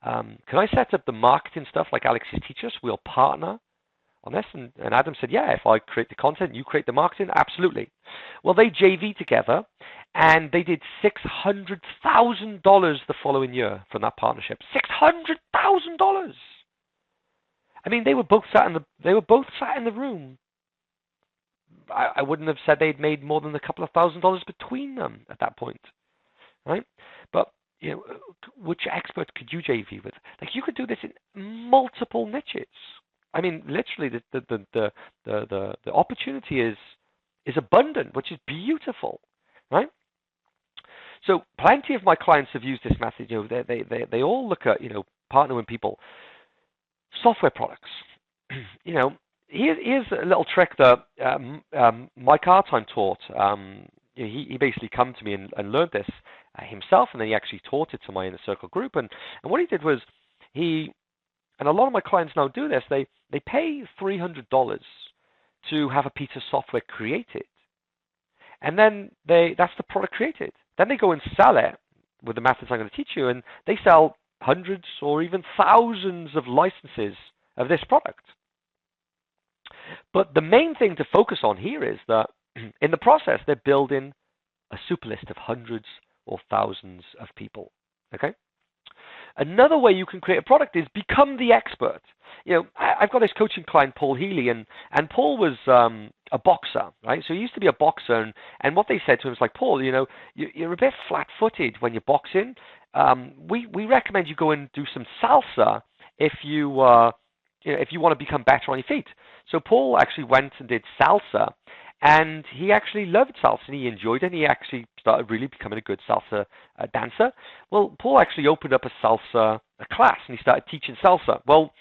Can I set up the marketing stuff like Alex teaches us? We'll partner on this. And Adam said, yeah, if I create the content, you create the marketing, absolutely. Well, they JV together, and they did $600,000 the following year from that partnership. $600,000. I mean, they were both sat in the room. I wouldn't have said they'd made more than a couple of $1,000s between them at that point, right? But which expert could you JV with? Like, you could do this in multiple niches. I mean, literally, the opportunity is abundant, which is beautiful, right? So, plenty of my clients have used this method. They all look at partner with people, software products. Here's a little trick that Mike Artime taught. He basically come to me and learned this himself, and then he actually taught it to my inner circle group. And what he did was and a lot of my clients now do this. They pay $300 to have a piece of software created, and then that's the product created. Then they go and sell it with the methods I'm going to teach you, and they sell hundreds or even thousands of licenses of this product. But the main thing to focus on here is that in the process, they're building a super list of hundreds or thousands of people. Okay. Another way you can create a product is become the expert. I've got this coaching client, Paul Healy, and Paul was a boxer, right? So he used to be a boxer, and what they said to him was like, Paul, you're a bit flat-footed when you're boxing. We recommend you go and do some salsa if you want to become better on your feet. So Paul actually went and did salsa, and he actually loved salsa, and he enjoyed it, and he actually started really becoming a good salsa dancer. Well, Paul actually opened up a class, and he started teaching salsa. Well,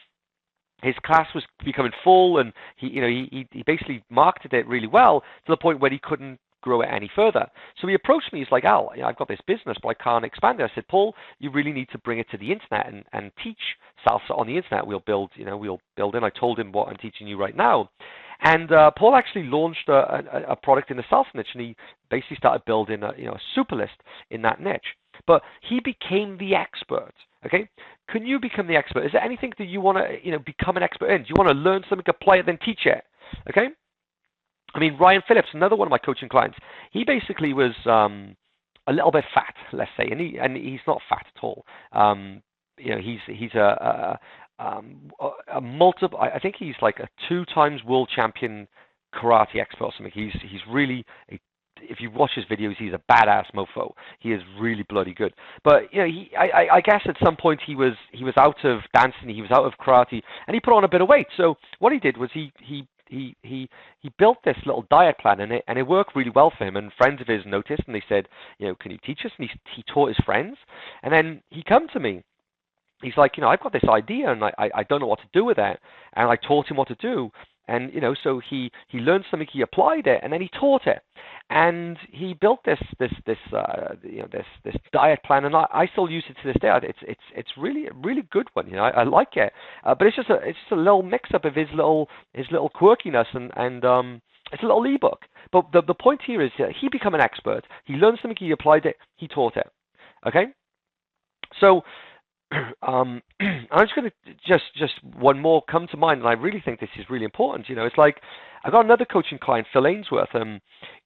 his class was becoming full, and he basically marketed it really well to the point where he couldn't grow it any further. So he approached me. He's like, Al, I've got this business, but I can't expand it. I said, Paul, you really need to bring it to the internet and teach salsa on the internet. We'll build in. I told him what I'm teaching you right now. And Paul actually launched a product in the salsa niche, and he basically started building a super list in that niche. But he became the expert. Okay, can you become the expert? Is there anything that you want to become an expert in? Do you want to learn something, apply it, then teach it? Okay. I mean, Ryan Phillips, another one of my coaching clients, he basically was a little bit fat, let's say, and he's not fat at all. He's a multiple. I think he's like a 2 times world champion karate expert or something. He's really a if you watch his videos, he's a badass mofo. He is really bloody good. But you know, I guess at some point he was out of dancing, he was out of karate, and he put on a bit of weight. So what he did was he built this little diet plan, and it worked really well for him. And friends of his noticed, and they said, you know, can you teach us? And he taught his friends, and then he come to me. He's like, you know, I've got this idea, and I don't know what to do with it. And I taught him what to do. And, you know, so he learned something, he applied it, and then he taught it. And he built this diet plan, and I still use it to this day. It's really a really good one, you know. I like it. But it's just a little mix up of his little quirkiness, and it's a little ebook. But the point here is he became an expert. He learned something, he applied it, he taught it. Okay? So I'm just going to just one more come to mind, and I really think this is really important. You know, it's like I've got another coaching client, Phil Ainsworth. You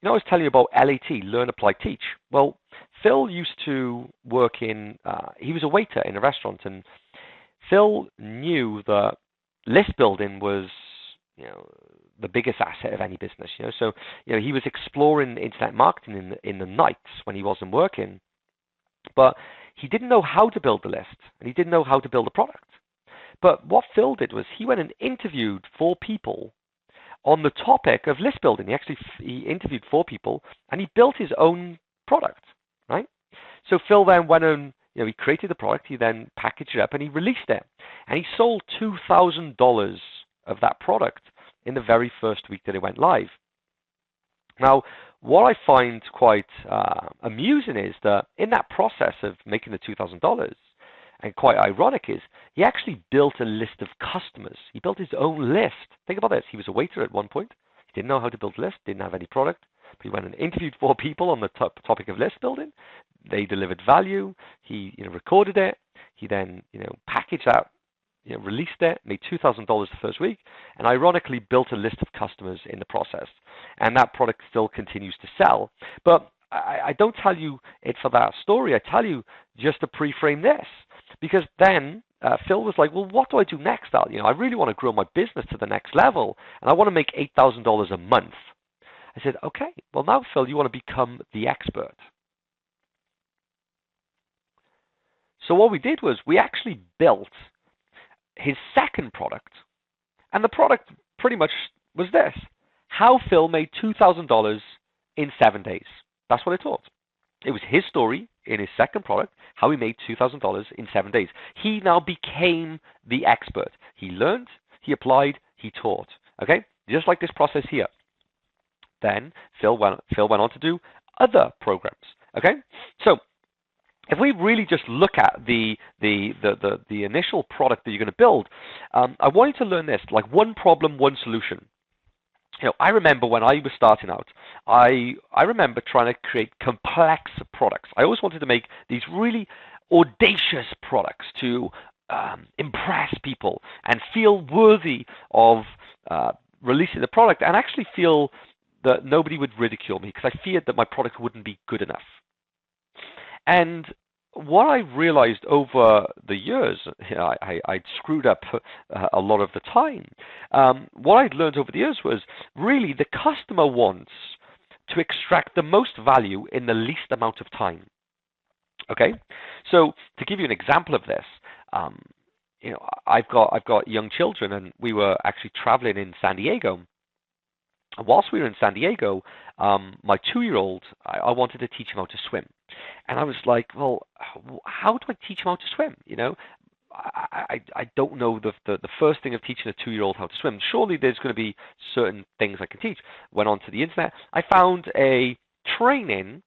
know, I was telling you about LAT, Learn, Apply, Teach. Well, Phil used to work in. He was a waiter in a restaurant, and Phil knew that list building was, you know, the biggest asset of any business. You know, so you know he was exploring internet marketing in the nights when he wasn't working, but he didn't know how to build the list, and he didn't know how to build a product. But what Phil did was he went and interviewed 4 people on the topic of list building. He interviewed 4 people, and he built his own product, right? So Phil then went and, you know, he created the product, he then packaged it up, and he released it. And he sold $2,000 of that product in the very first week that it went live. Now, what I find quite amusing is that in that process of making the $2,000, and quite ironic is, he actually built a list of customers. He built his own list. Think about this. He was a waiter at one point. He didn't know how to build a list, didn't have any product, but he went and interviewed 4 people on the topic of list building. They delivered value. He, you know, recorded it. He then, you know, packaged that, you know, released it, made $2,000 the first week, and ironically built a list of customers in the process. And that product still continues to sell. But I don't tell you it for that story. I tell you just to pre-frame this. Because then Phil was like, well, what do I do next, Al? You know, I really want to grow my business to the next level, and I want to make $8,000 a month. I said, okay, well now, Phil, you want to become the expert. So what we did was we actually built his second product, and the product pretty much was this: how Phil made $2,000 in 7 days. That's what I taught. It was his story in his second product, how he made $2,000 in 7 days. He now became the expert. He learned, he applied, he taught. Okay, just like this process here. Then Phil went on to do other programs. Okay, so if we really just look at the initial product that you're going to build, I want you to learn this: like one problem, one solution. You know, I remember when I was starting out, I remember trying to create complex products. I always wanted to make these really audacious products to impress people and feel worthy of releasing the product, and actually feel that nobody would ridicule me because I feared that my product wouldn't be good enough. And what I realized over the years, you know, I'd screwed up a lot of the time. What I'd learned over the years was really the customer wants to extract the most value in the least amount of time. Okay, so to give you an example of this, you know, I've got young children, and we were actually traveling in San Diego. And whilst we were in San Diego, my 2-year-old, I wanted to teach him how to swim. And I was like, well, how do I teach him how to swim? You know, I don't know the first thing of teaching a 2-year-old how to swim. Surely there's going to be certain things I can teach. Went onto the internet. I found a training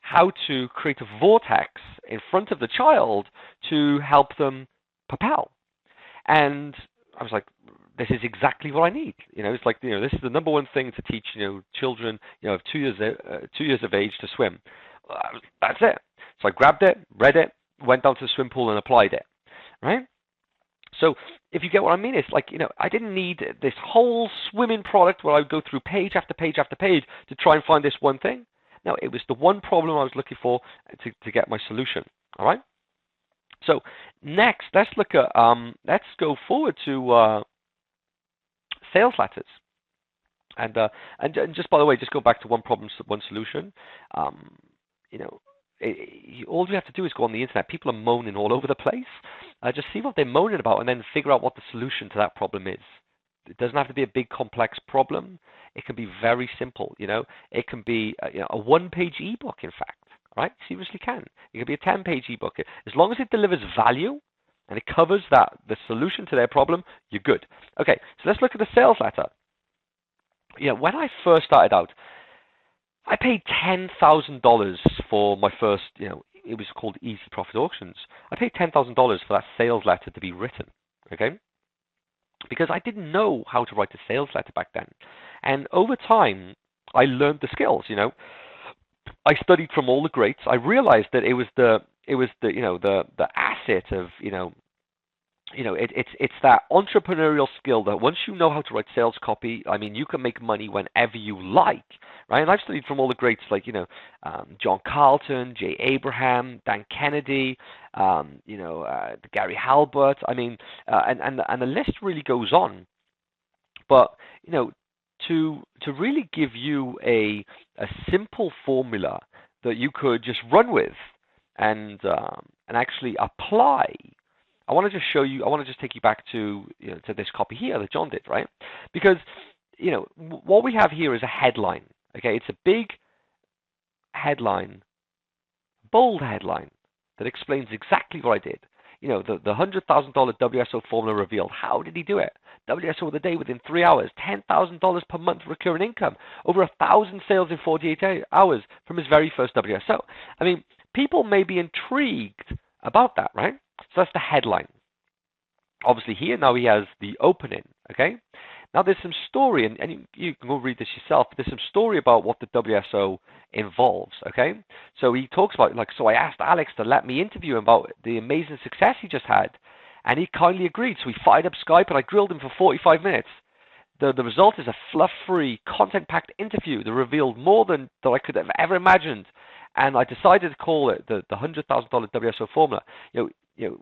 how to create a vortex in front of the child to help them propel. And I was like, this is exactly what I need. You know, it's like, you know, this is the number one thing to teach, you know, children, you know, of 2 years of age to swim. That's it. So I grabbed it, read it, went down to the swim pool and applied it, right? So if you get what I mean, it's like, you know, I didn't need this whole swimming product where I would go through page after page after page to try and find this one thing. No, it was the one problem I was looking for to get my solution, all right? So next, let's look at, let's go forward to sales letters. And just by the way, just go back to one problem, one solution. Um, you know, all you have to do is go on the internet. People are moaning all over the place. Just see what they're moaning about, and then figure out what the solution to that problem is. It doesn't have to be a big, complex problem. It can be very simple. It can be a one-page ebook, in fact. Right? Seriously, can. It can be a 10-page ebook. As long as it delivers value and it covers the solution to their problem, you're good. Okay, so let's look at the sales letter. When I first started out, I paid $10,000 for my first, it was called Easy Profit Auctions. I paid $10,000 for that sales letter to be written, okay? Because I didn't know how to write a sales letter back then. And over time, I learned the skills, I studied from all the greats. I realized that it was the asset of, it's that entrepreneurial skill that once you know how to write sales copy, I mean, you can make money whenever you like, right? And I've studied from all the greats like, John Carlton, Jay Abraham, Dan Kennedy, Gary Halbert. I mean, and the list really goes on. But, to really give you a simple formula that you could just run with and actually apply. I want to just show you. I want to just take you back to to this copy here that John did, right? Because what we have here is a headline. Okay, it's a big headline, bold headline that explains exactly what I did. The $100,000 WSO formula revealed. How did he do it? WSO of the day within 3 hours, $10,000 per month recurring income, over 1,000 sales in 48 hours from his very first WSO. I mean, people may be intrigued about that, right? So that's the headline. Obviously here, now he has the opening, okay? Now there's some story, and you can go read this yourself, but there's some story about what the WSO involves, okay? So he talks about, so I asked Alex to let me interview him about the amazing success he just had, and he kindly agreed. So we fired up Skype, and I grilled him for 45 minutes. The result is a fluff-free, content-packed interview that revealed more than I could have ever imagined. And I decided to call it the $100,000 WSO formula.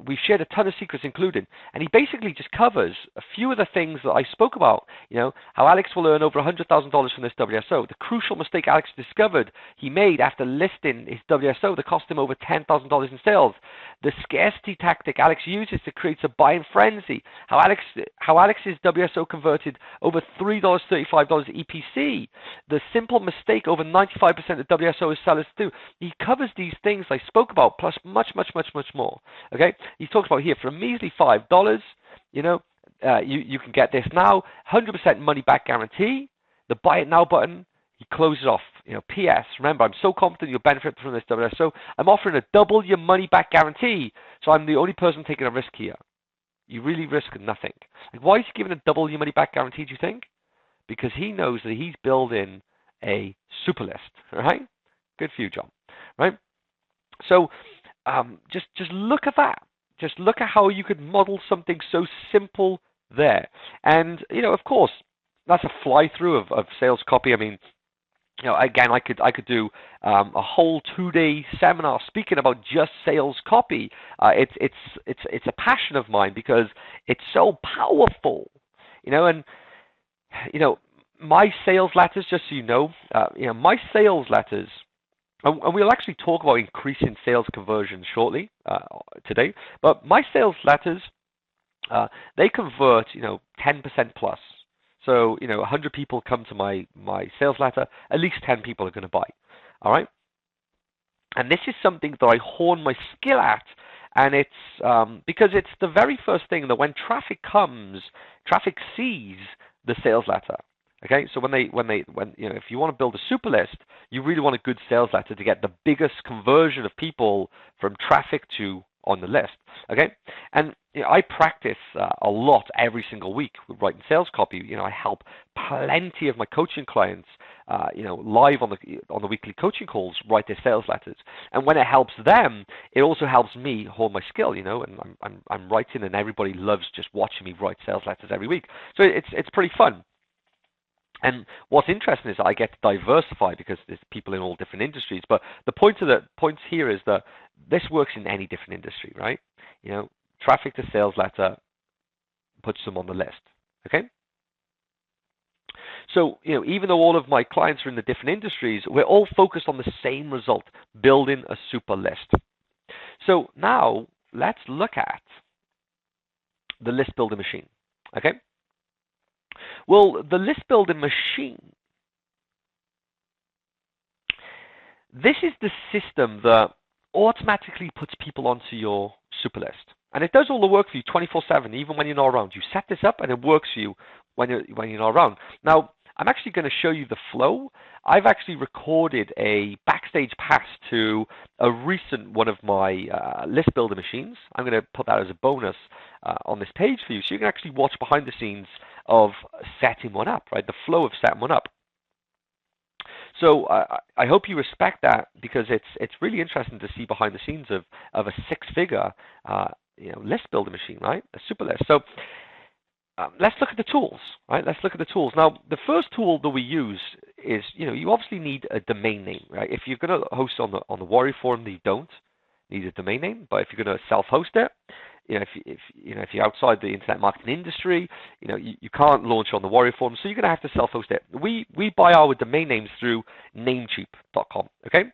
We've shared a ton of secrets included, and he basically just covers a few of the things that I spoke about. How Alex will earn over $100,000 from this WSO, the crucial mistake Alex discovered he made after listing his WSO that cost him over $10,000 in sales, the scarcity tactic Alex uses to create a buying frenzy, how Alex's WSO converted over $3.35 EPC, the simple mistake over 95% of WSO sellers do. He covers these things I spoke about, plus much, much, much, much more. Okay, he talks about here for a measly $5, you can get this now, 100% money back guarantee, the buy it now button. He closes off, P.S. Remember, I'm so confident you'll benefit from this WSO. I'm offering a double your money back guarantee, so I'm the only person taking a risk here. You really risk nothing. Why is he giving a double your money back guarantee, do you think? Because he knows that he's building a super list, right? Good for you, John, right? So just look at that. Just look at how you could model something so simple there. And, of course, that's a fly-through of sales copy. I mean, again, I could do a whole 2-day seminar speaking about just sales copy. It's a passion of mine because it's so powerful, and my sales letters. Just so my sales letters. And we'll actually talk about increasing sales conversion shortly today. But my sales letters, they convert, 10% plus. So, 100 people come to my sales letter, at least 10 people are going to buy. All right? And this is something that I hone my skill at. And it's because it's the very first thing that when traffic comes, traffic sees the sales letter. Okay, so when if you want to build a super list, you really want a good sales letter to get the biggest conversion of people from traffic to on the list. Okay, and I practice a lot every single week with writing sales copy. I help plenty of my coaching clients, live on the weekly coaching calls write their sales letters. And when it helps them, it also helps me hone my skill. And I'm writing, and everybody loves just watching me write sales letters every week. So it's pretty fun. And what's interesting is that I get to diversify because there's people in all different industries. But the points here is that this works in any different industry, right? Traffic to sales letter puts them on the list. Okay. So, even though all of my clients are in the different industries, we're all focused on the same result, building a super list. So now let's look at the list builder machine. Okay. Well, the list builder machine, this is the system that automatically puts people onto your super list. And it does all the work for you 24/7, even when you're not around. You set this up and it works for you when you're not around. Now, I'm actually going to show you the flow. I've actually recorded a backstage pass to a recent one of my list builder machines. I'm going to put that as a bonus on this page for you, so you can actually watch behind the scenes of setting one up, right? The flow of setting one up. So I hope you respect that, because it's really interesting to see behind the scenes of a six-figure list builder machine, right? A super list. So let's look at the tools, right? Let's look at the tools. Now, the first tool that we use is, you obviously need a domain name, right? If you're going to host on the Warrior Forum, you don't need a domain name. But if you're going to self-host it, if you're outside the internet marketing industry, you can't launch on the Warrior Forum, so you're going to have to self-host it. We buy our domain names through Namecheap.com. Okay,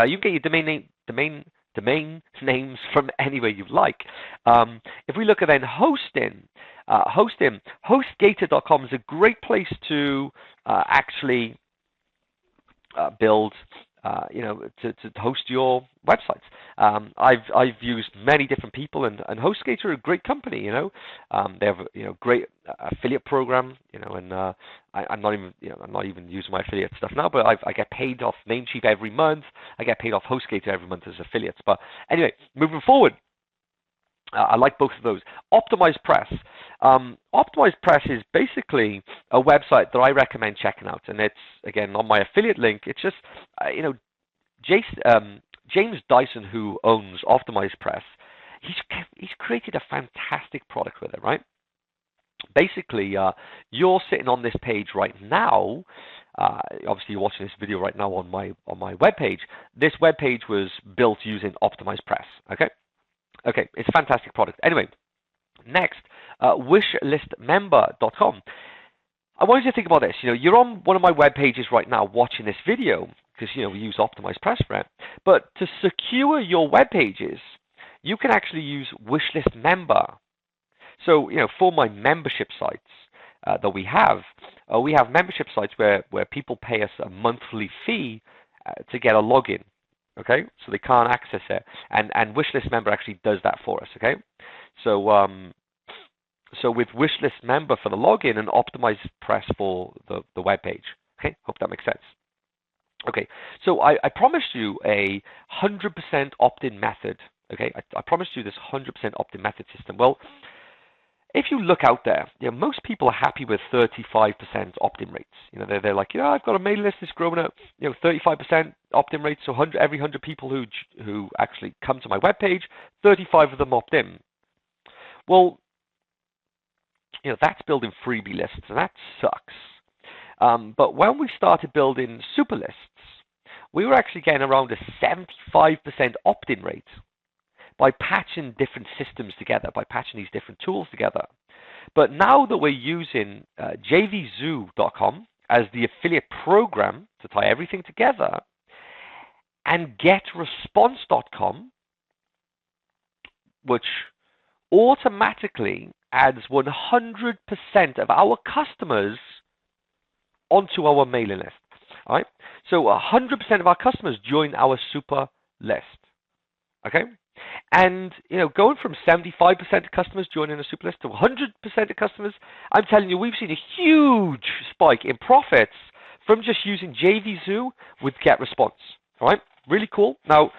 you can get your domain names from anywhere you like. If we look at then hosting, HostGator.com is a great place to actually build, to host your websites. I've used many different people, and HostGator are a great company. They have a great affiliate program. And I'm not even using my affiliate stuff now, but I get paid off Namecheap every month. I get paid off HostGator every month as affiliates. But anyway, moving forward, I like both of those. Optimized Press. Optimized Press is basically a website that I recommend checking out, and it's, again, on my affiliate link. It's just, James Dyson, who owns Optimized Press, he's created a fantastic product with it, right? Basically, you're sitting on this page right now. Obviously, you're watching this video right now on my webpage. This webpage was built using Optimized Press. Okay, it's a fantastic product. Anyway, next, wishlistmember.com. I want you to think about this. You're on one of my web pages right now watching this video, because we use Optimized Press for it. But to secure your web pages, you can actually use Wishlist Member. So, for my membership sites that we have membership sites where people pay us a monthly fee to get a login. Okay, so they can't access it, and Wishlist Member actually does that for us. Okay, so with Wishlist Member for the login and Optimized Press for the web page. Okay, hope that makes sense. Okay, so I promised you a 100% opt-in method. Okay, I promised you this 100% opt-in method system. Well, if you look out there, most people are happy with 35% opt-in rates. They're like, I've got a mailing list that's growing at 35% opt-in rates. So every 100 people who actually come to my webpage, 35 of them opt in. Well, that's building freebie lists, and that sucks. But when we started building super lists, we were actually getting around a 75% opt-in rate by patching different systems together, by patching these different tools together. But now that we're using jvzoo.com as the affiliate program to tie everything together, and getresponse.com, which automatically adds 100% of our customers onto our mailing list. All right? So 100% of our customers join our super list. Okay? And, going from 75% of customers joining a super list to 100% of customers, I'm telling you, we've seen a huge spike in profits from just using JVZoo with GetResponse. All right? Really cool. Now,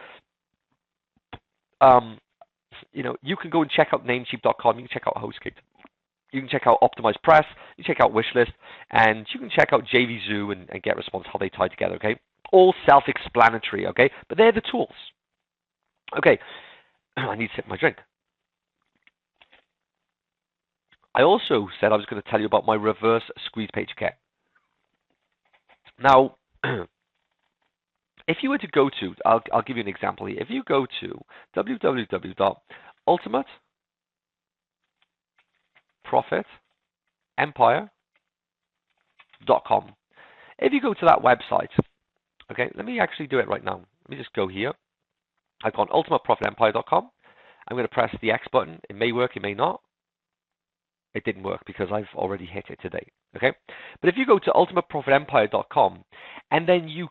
you can go and check out Namecheap.com. You can check out HostGator. You can check out Optimized Press. You can check out Wishlist. And you can check out JVZoo and GetResponse, how they tie together, okay? All self-explanatory, okay? But they're the tools. Okay. I need to sip my drink. I also said I was going to tell you about my reverse squeeze page, okay? Now, if you were to go to, I'll give you an example here. If you go to www.ultimateprofitempire.com, ultimaprofitempire.com. If you go to that website, okay, let me actually do it right now. Let me just go here. I've gone ultimaprofitempire.com. I'm going to press the X button. It may work, it may not. It didn't work because I've already hit it today. Okay, but if you go to ultimaprofitempire.com and then you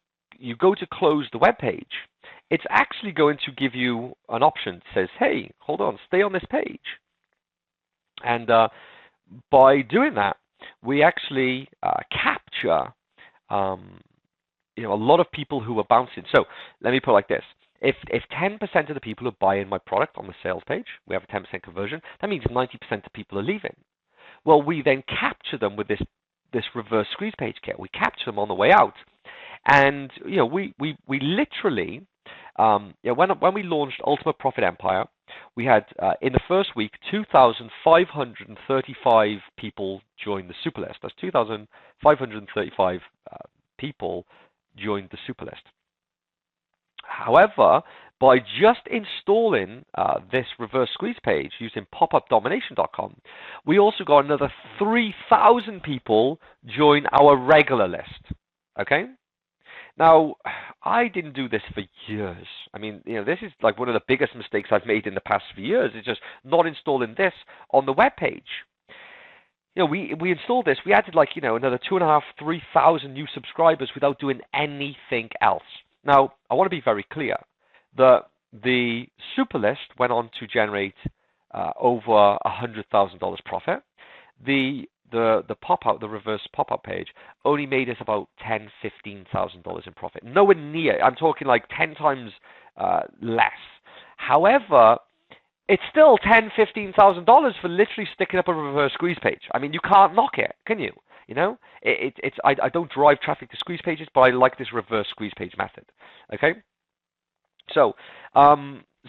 go to close the web page, it's actually going to give you an option that says, "Hey, hold on, stay on this page." And by doing that, we actually capture a lot of people who are bouncing. So let me put it like this. If 10% of the people who buy in my product on the sales page, we have a 10% conversion, that means 90% of people are leaving. Well, we then capture them with this reverse squeeze page kit. We capture them on the way out. And we literally, when we launched Ultimate Profit Empire, we had in the first week 2,535 people join the super list. That's 2,535 people joined the super list. However, by just installing this reverse squeeze page using popupdomination.com, we also got another 3,000 people join our regular list. Okay? Now, I didn't do this for years. I mean, this is like one of the biggest mistakes I've made in the past few years, is just not installing this on the web page. We installed this. We added another 2,500, 3,000 new subscribers without doing anything else. Now, I want to be very clear that the super list went on to generate over $100,000 profit. The pop-out, the reverse pop-up page, only made us about $10,000, $15,000 in profit. Nowhere near. I'm talking like 10 times less. However, it's still $10,000, $15,000 for literally sticking up a reverse squeeze page. I mean, you can't knock it, can you? I don't drive traffic to squeeze pages, but I like this reverse squeeze page method. Okay, so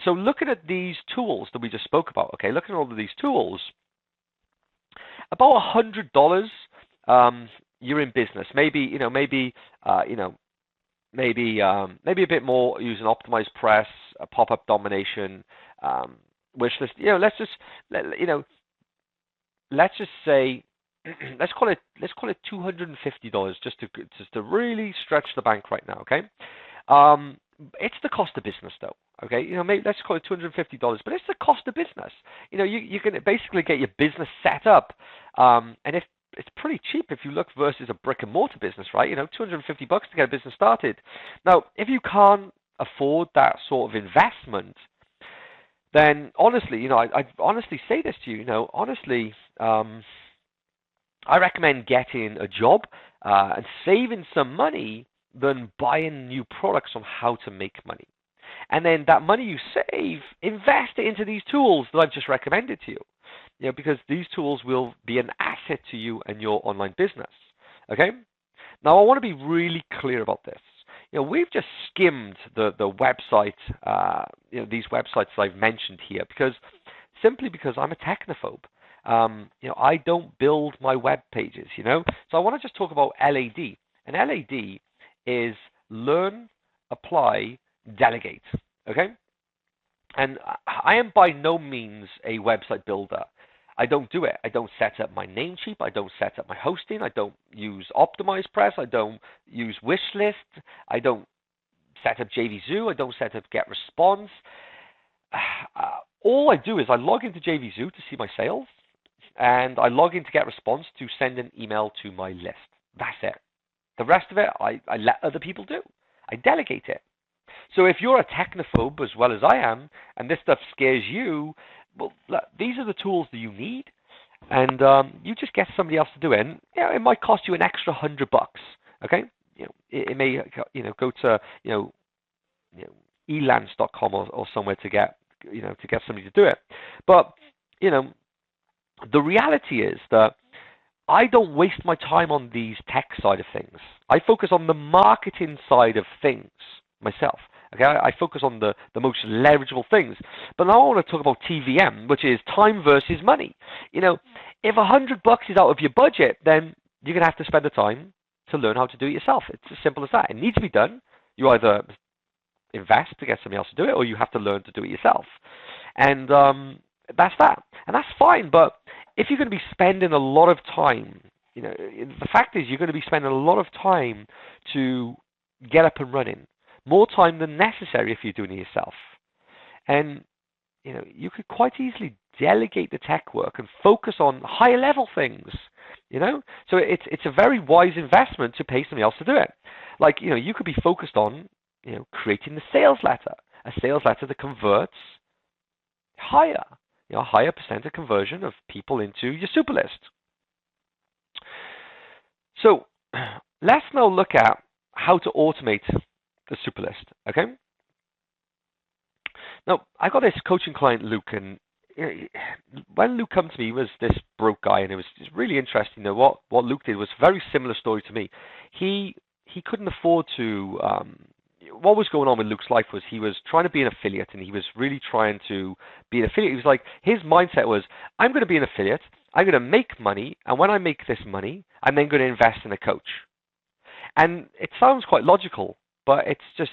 looking at these tools that we just spoke about. Okay, looking at all of these tools, about $100, you're in business. Maybe maybe a bit more using optimized press, pop-up domination, wish list. Let's just say. Let's call it $250 just to really stretch the bank right now. Okay, it's the cost of business though. Okay, maybe let's call it $250, but it's the cost of business. You can basically get your business set up, and if it's pretty cheap if you look versus a brick and mortar business, right? $250 to get a business started. Now, if you can't afford that sort of investment, then honestly, I honestly say this to you, honestly. I recommend getting a job and saving some money than buying new products on how to make money. And then that money you save, invest it into these tools that I've just recommended to you. Because these tools will be an asset to you and your online business. Okay? Now, I want to be really clear about this. We've just skimmed the website, these websites I've mentioned here, simply because I'm a technophobe. I don't build my web pages, So I want to just talk about LAD. And LAD is learn, apply, delegate. Okay? And I am by no means a website builder. I don't do it. I don't set up my Namecheap. I don't set up my hosting. I don't use optimized press. I don't use Wishlist. I don't set up JVZoo. I don't set up GetResponse. All I do is I log into JVZoo to see my sales, and I log into GetResponse to send an email to my list. That's it. The rest of it, I let other people do. I delegate it. So if you're a technophobe as well as I am, and this stuff scares you, well, look, these are the tools that you need, and you just get somebody else to do it. And it might cost you an extra $100. Okay, it may go to elance.com or somewhere to get somebody to do it. But the reality is that I don't waste my time on these tech side of things. I focus on the marketing side of things myself. Okay, I focus on the most leverageable things. But now I want to talk about TVM, which is time versus money. If $100 is out of your budget, then you're going to have to spend the time to learn how to do it yourself. It's as simple as that. It needs to be done. You either invest to get somebody else to do it, or you have to learn to do it yourself. And that's that. And that's fine. But if you're going to be spending a lot of time the fact is you're going to be spending a lot of time to get up and running, more time than necessary if you're doing it yourself. And you could quite easily delegate the tech work and focus on higher level things. So it's a very wise investment to pay somebody else to do it. Like you could be focused on creating the sales letter, a sales letter that converts higher, a higher percent of conversion of people into your super list. So let's now look at how to automate the super list. Okay. Now, I got this coaching client, Luke, and when Luke came to me, he was this broke guy, and it was just really interesting. What Luke did was a very similar story to me. He couldn't afford to. What was going on with Luke's life was he was trying to be an affiliate, and he was really trying to be an affiliate. He was like, his mindset was, I'm going to be an affiliate, I'm going to make money, and when I make this money, I'm then going to invest in a coach. And it sounds quite logical, but it's just,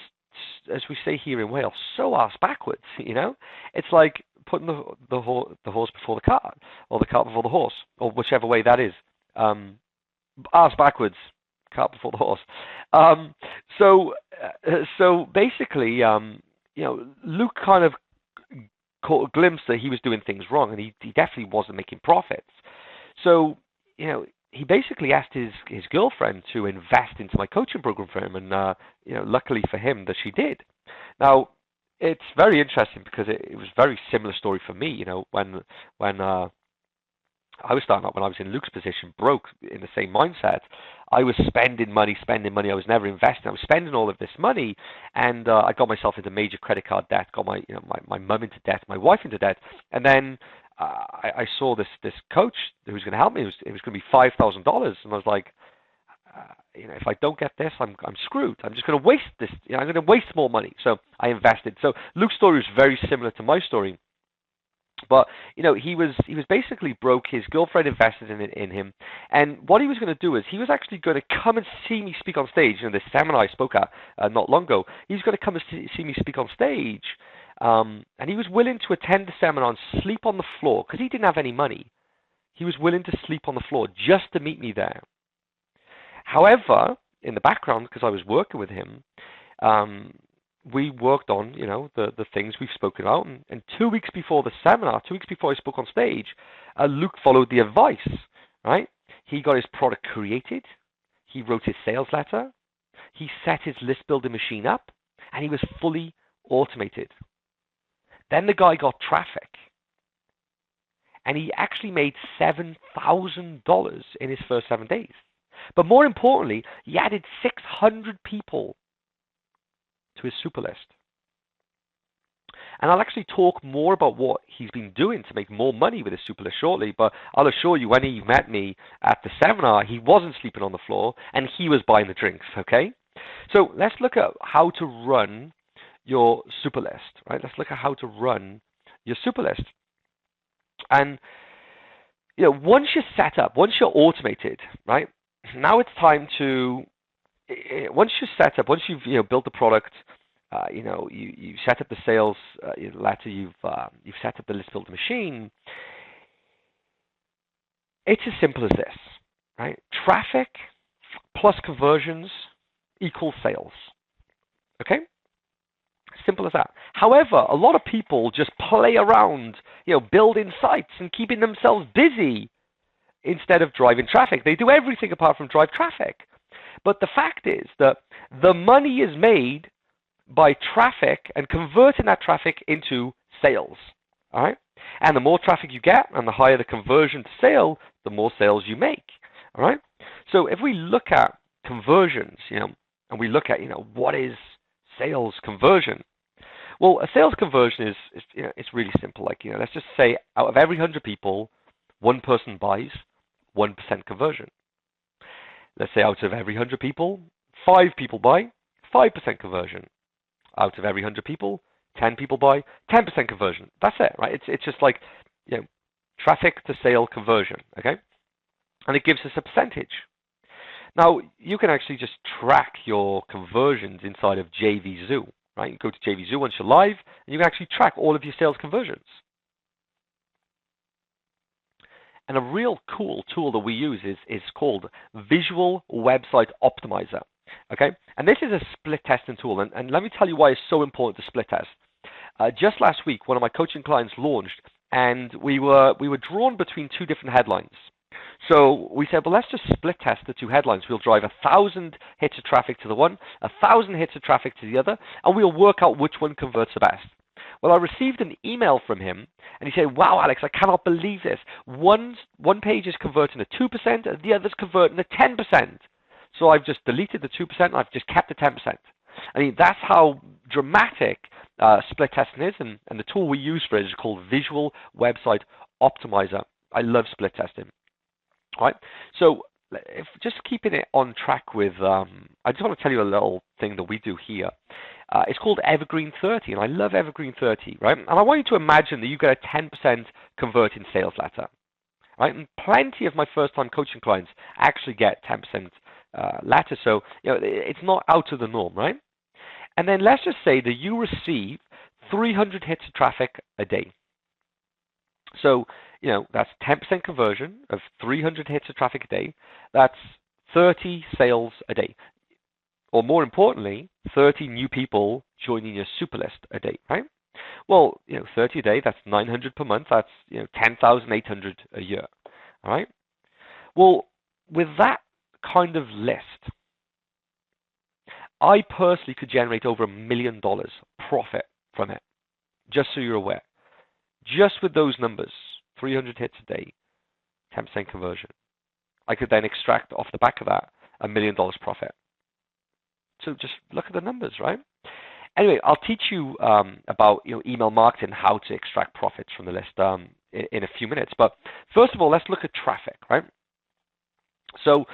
as we say here in Wales, so ass backwards. It's like putting the horse before the cart, or the cart before the horse, or whichever way that is. Ass backwards, cart before the horse. So basically, Luke kind of caught a glimpse that he was doing things wrong, and he definitely wasn't making profits. So he basically asked his girlfriend to invest into my coaching program for him, and luckily for him that she did. Now, it's very interesting because it was a very similar story for me. When I was starting out, when I was in Luke's position, broke, in the same mindset, I was spending money. I was never investing. I was spending all of this money, and I got myself into major credit card debt, got my mum into debt, my wife into debt, and then I saw this coach who was going to help me. It was going to be $5,000, and I was like, if I don't get this, I'm screwed. I'm just going to waste this. I'm going to waste more money. So I invested. So Luke's story was very similar to my story. But he was basically broke. His girlfriend invested in him, and what he was going to do is he was actually going to come and see me speak on stage. This seminar I spoke at not long ago. He was going to come and see me speak on stage, and he was willing to attend the seminar and sleep on the floor because he didn't have any money. He was willing to sleep on the floor just to meet me there. However, in the background, because I was working with him, we worked on, the things we've spoken about. And 2 weeks before the seminar, 2 weeks before I spoke on stage, Luke followed the advice, right? He got his product created. He wrote his sales letter. He set his list building machine up, and he was fully automated. Then the guy got traffic, and he actually made $7,000 in his first 7 days. But more importantly, he added 600 people to his super list. And I'll actually talk more about what he's been doing to make more money with his super list shortly, but I'll assure you, when he met me at the seminar, he wasn't sleeping on the floor, and he was buying the drinks, okay? So let's look at how to run your super list, right? Let's look at how to run your super list. And, once you're set up, once you're automated, right? Now it's time to, once you're set up, once you've built the product, you set up the sales letter, you've set up the list builder machine. It's as simple as this, right? Traffic plus conversions equals sales. Okay? Simple as that. However, a lot of people just play around, building sites and keeping themselves busy instead of driving traffic. They do everything apart from drive traffic. But the fact is that the money is made by traffic and converting that traffic into sales. All right? And the more traffic you get and the higher the conversion to sale, the more sales you make. All right? So if we look at conversions, and we look at, what is sales conversion? Well, a sales conversion is it's really simple. Like, let's just say out of every 100 people, one person buys, 1% conversion. Let's say out of every 100 people, 5 people buy, 5% conversion. Out of every 100 people, 10 people buy, 10% conversion. That's it, right? It's just like, traffic to sale conversion, okay? And it gives us a percentage. Now, you can actually just track your conversions inside of JVZoo, right? You go to JVZoo once you're live, and you can actually track all of your sales conversions. And a real cool tool that we use is called Visual Website Optimizer. Okay, and this is a split testing tool, and let me tell you why it's so important to split test. Just last week, one of my coaching clients launched, and we were drawn between two different headlines. So we said, well, let's just split test the two headlines. We'll drive 1,000 hits of traffic to the one, 1,000 hits of traffic to the other, and we'll work out which one converts the best. Well, I received an email from him, and he said, wow, Alex, I cannot believe this. One page is converting at 2%, and the other's converting at 10%. So I've just deleted the 2%, and I've just kept the 10%. I mean, that's how dramatic split testing is, and the tool we use for it is called Visual Website Optimizer. I love split testing. All right, so if just keeping it on track with, I just want to tell you a little thing that we do here. It's called Evergreen 30, and I love Evergreen 30, right? And I want you to imagine that you get a 10% converting sales letter, right? And plenty of my first-time coaching clients actually get 10% letters, so it's not out of the norm, right? And then let's just say that you receive 300 hits of traffic a day. So, that's 10% conversion of 300 hits of traffic a day. That's 30 sales a day. Or more importantly, 30 new people joining your super list a day, right? Well, 30 a day, that's 900 per month. That's, 10,800 a year, all right? Well, with that kind of list, I personally could generate over $1 million profit from it, just so you're aware. Just with those numbers, 300 hits a day, 10% conversion, I could then extract off the back of that $1 million profit. So just look at the numbers, right? Anyway, I'll teach you about email marketing, how to extract profits from the list in a few minutes. But first of all, let's look at traffic, right? So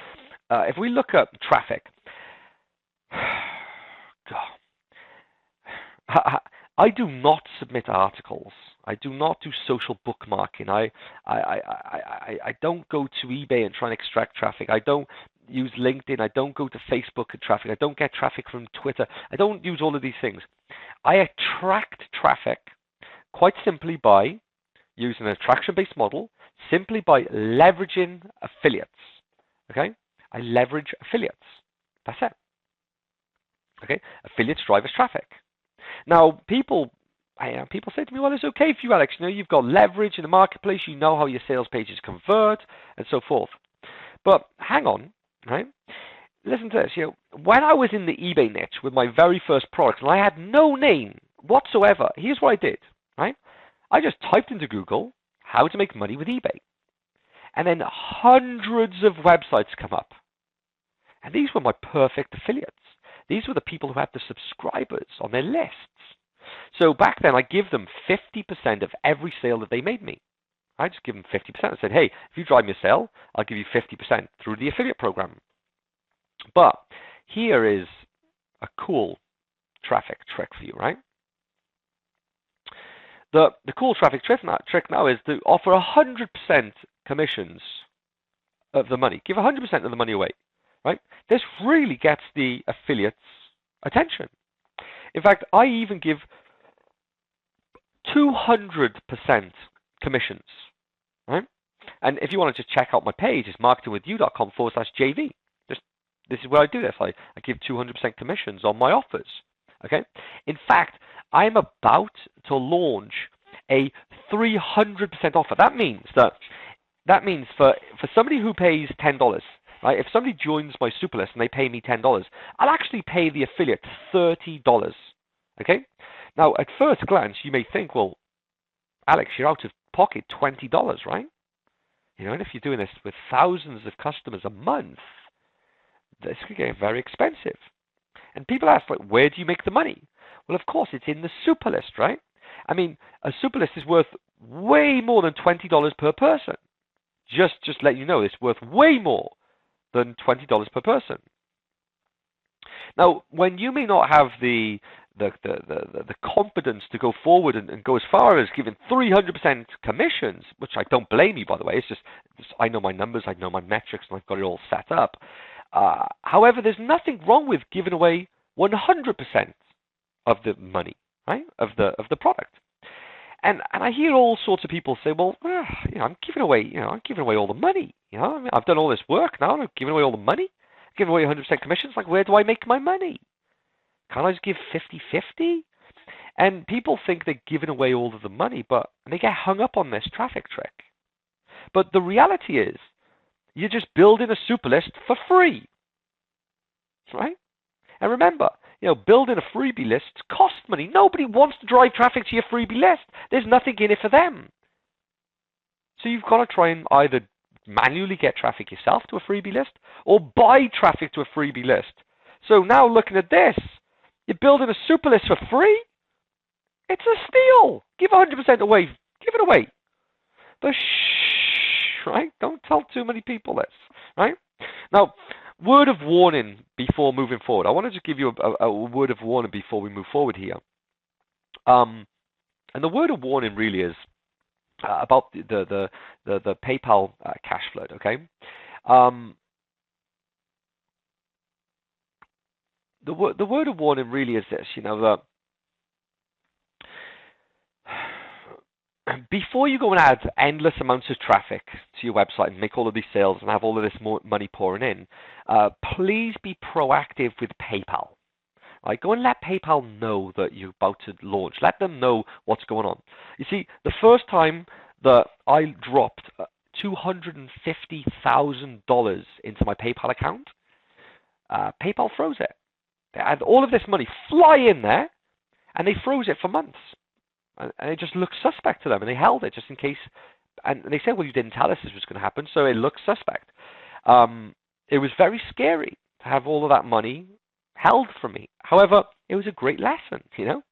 if we look at traffic, God, I do not submit articles. I do not do social bookmarking. I don't go to eBay and try and extract traffic. I don't use LinkedIn. I don't go to Facebook and traffic. I don't get traffic from Twitter. I don't use all of these things. I attract traffic quite simply by using an attraction-based model, simply by leveraging affiliates. Okay? I leverage affiliates. That's it. Okay? Affiliates drive us traffic. Now, people say to me, well, it's okay for you, Alex. You've got leverage in the marketplace. You know how your sales pages convert and so forth. But hang on, right? Listen to this. When I was in the eBay niche with my very first product, and I had no name whatsoever, here's what I did, right? I just typed into Google how to make money with eBay. And then hundreds of websites come up. And these were my perfect affiliates. These were the people who had the subscribers on their lists. So back then, I give them 50% of every sale that they made me. I just give them 50%. I said, hey, if you drive me a sale, I'll give you 50% through the affiliate program. But here is a cool traffic trick for you, right? The cool traffic trick now is to offer 100% commissions of the money. Give 100% of the money away, right? This really gets the affiliates' attention. In fact, I even give 200% commissions, right? And if you want to just check out my page, it's marketingwithyou.com/JV. This is where I do this. I give 200% commissions on my offers, okay? In fact, I'm about to launch a 300% offer. That means for somebody who pays $10, right? If somebody joins my super list and they pay me $10, I'll actually pay the affiliate $30, okay? Now, at first glance, you may think, well, Alex, you're out of pocket $20, right? And if you're doing this with thousands of customers a month, this could get very expensive. And people ask, like, where do you make the money? Well, of course, it's in the super list, right? I mean, a super list is worth way more than $20 per person. Just let you know, it's worth way more than $20 per person. Now, when you may not have the confidence to go forward and go as far as giving 300% commissions, which I don't blame you, by the way. It's just I know my numbers, I know my metrics, and I've got it all set up. However, there's nothing wrong with giving away 100% of the money, right? Of the product. And I hear all sorts of people say, well, I'm giving away, I'm giving away all the money. I mean, I've done all this work now, and I'm giving away all the money, giving away 100% commissions. Like, where do I make my money? Can't I just give 50-50? And people think they're giving away all of the money, but they get hung up on this traffic trick. But the reality is, you're just building a super list for free, right? And remember, building a freebie list costs money. Nobody wants to drive traffic to your freebie list. There's nothing in it for them. So you've got to try and either manually get traffic yourself to a freebie list or buy traffic to a freebie list. So now looking at this, you're building a super list for free? It's a steal. Give 100% away. Give it away. But shh, right? Don't tell too many people this, right? Now, word of warning before moving forward. I want to just give you a word of warning before we move forward here. And the word of warning really is about the PayPal cash flood. Okay. The word of warning really is this. That before you go and add endless amounts of traffic to your website and make all of these sales and have all of this money pouring in, please be proactive with PayPal. Right? Go and let PayPal know that you're about to launch. Let them know what's going on. You see, the first time that I dropped $250,000 into my PayPal account, PayPal froze it. They had all of this money fly in there, and they froze it for months. And it just looked suspect to them, and they held it just in case. And they said, well, you didn't tell us this was going to happen, so it looked suspect. It was very scary to have all of that money held from me. However, it was a great lesson,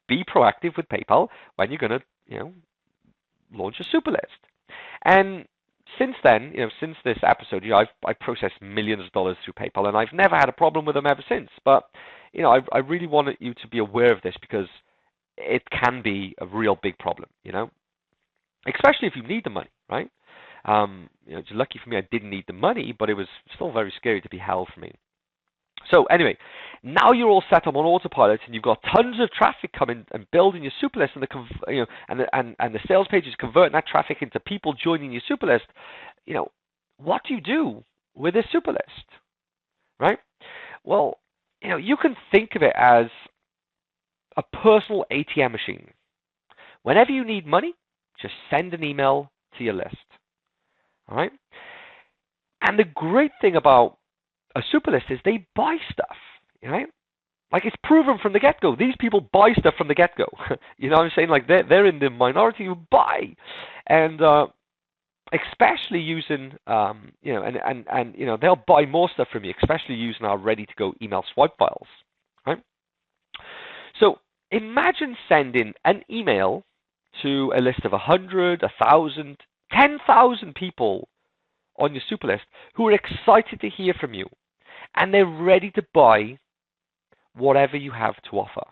Be proactive with PayPal when you're going to, launch a super list. And since then, since this episode, I've processed millions of dollars through PayPal, and I've never had a problem with them ever since. But, I really wanted you to be aware of this because it can be a real big problem, especially if you need the money, right? It's lucky for me I didn't need the money, but it was still very scary to be held from me. So anyway, now you're all set up on autopilot, and you've got tons of traffic coming and building your super list, and the sales page is converting that traffic into people joining your super list. What do you do with this super list, right? Well, you can think of it as a personal ATM machine. Whenever you need money, just send an email to your list. All right? And the great thing about a super list is they buy stuff, right? Like, it's proven from the get-go. These people buy stuff from the get-go. You know what I'm saying? Like, they're in the minority who buy. And especially using, they'll buy more stuff from you, especially using our ready-to-go email swipe files, right? So imagine sending an email to a list of 100, 1,000, 10,000 people on your super list who are excited to hear from you, and they're ready to buy whatever you have to offer.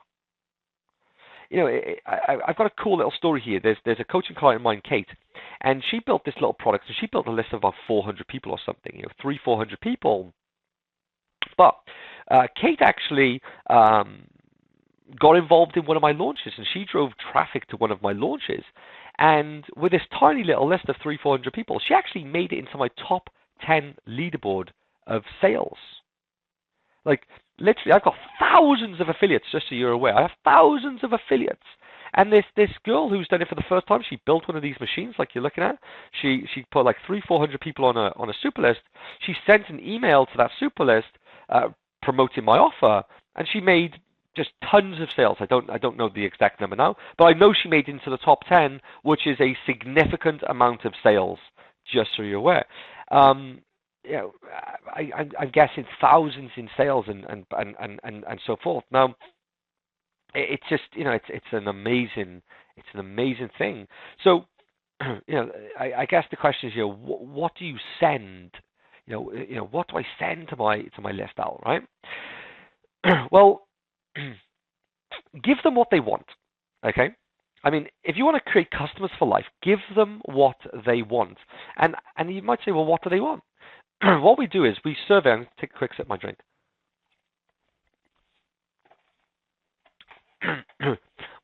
I've got a cool little story here. There's a coaching client of mine, Kate, and she built this little product. So she built a list of about 400 people or something, 400 people. But Kate actually got involved in one of my launches, and she drove traffic to one of my launches. And with this tiny little list of 400 people, she actually made it into my top 10 leaderboard of sales. Like, literally, I've got thousands of affiliates, just so you're aware. I have thousands of affiliates. And this girl who's done it for the first time, she built one of these machines like you're looking at. She put like 400 people on a super list. She sent an email to that super list promoting my offer, and she made just tons of sales. I don't know the exact number now, but I know she made into the top 10, which is a significant amount of sales, just so you're aware. I'm guessing thousands in sales and so forth. Now, it's just, it's an amazing thing. So, I guess the question is, what do you send? What do I send to my list, Al? Right? Well, give them what they want. Okay. I mean, if you want to create customers for life, give them what they want. And you might say, well, what do they want? What we do is we survey. I'm going to take a quick sip of my drink.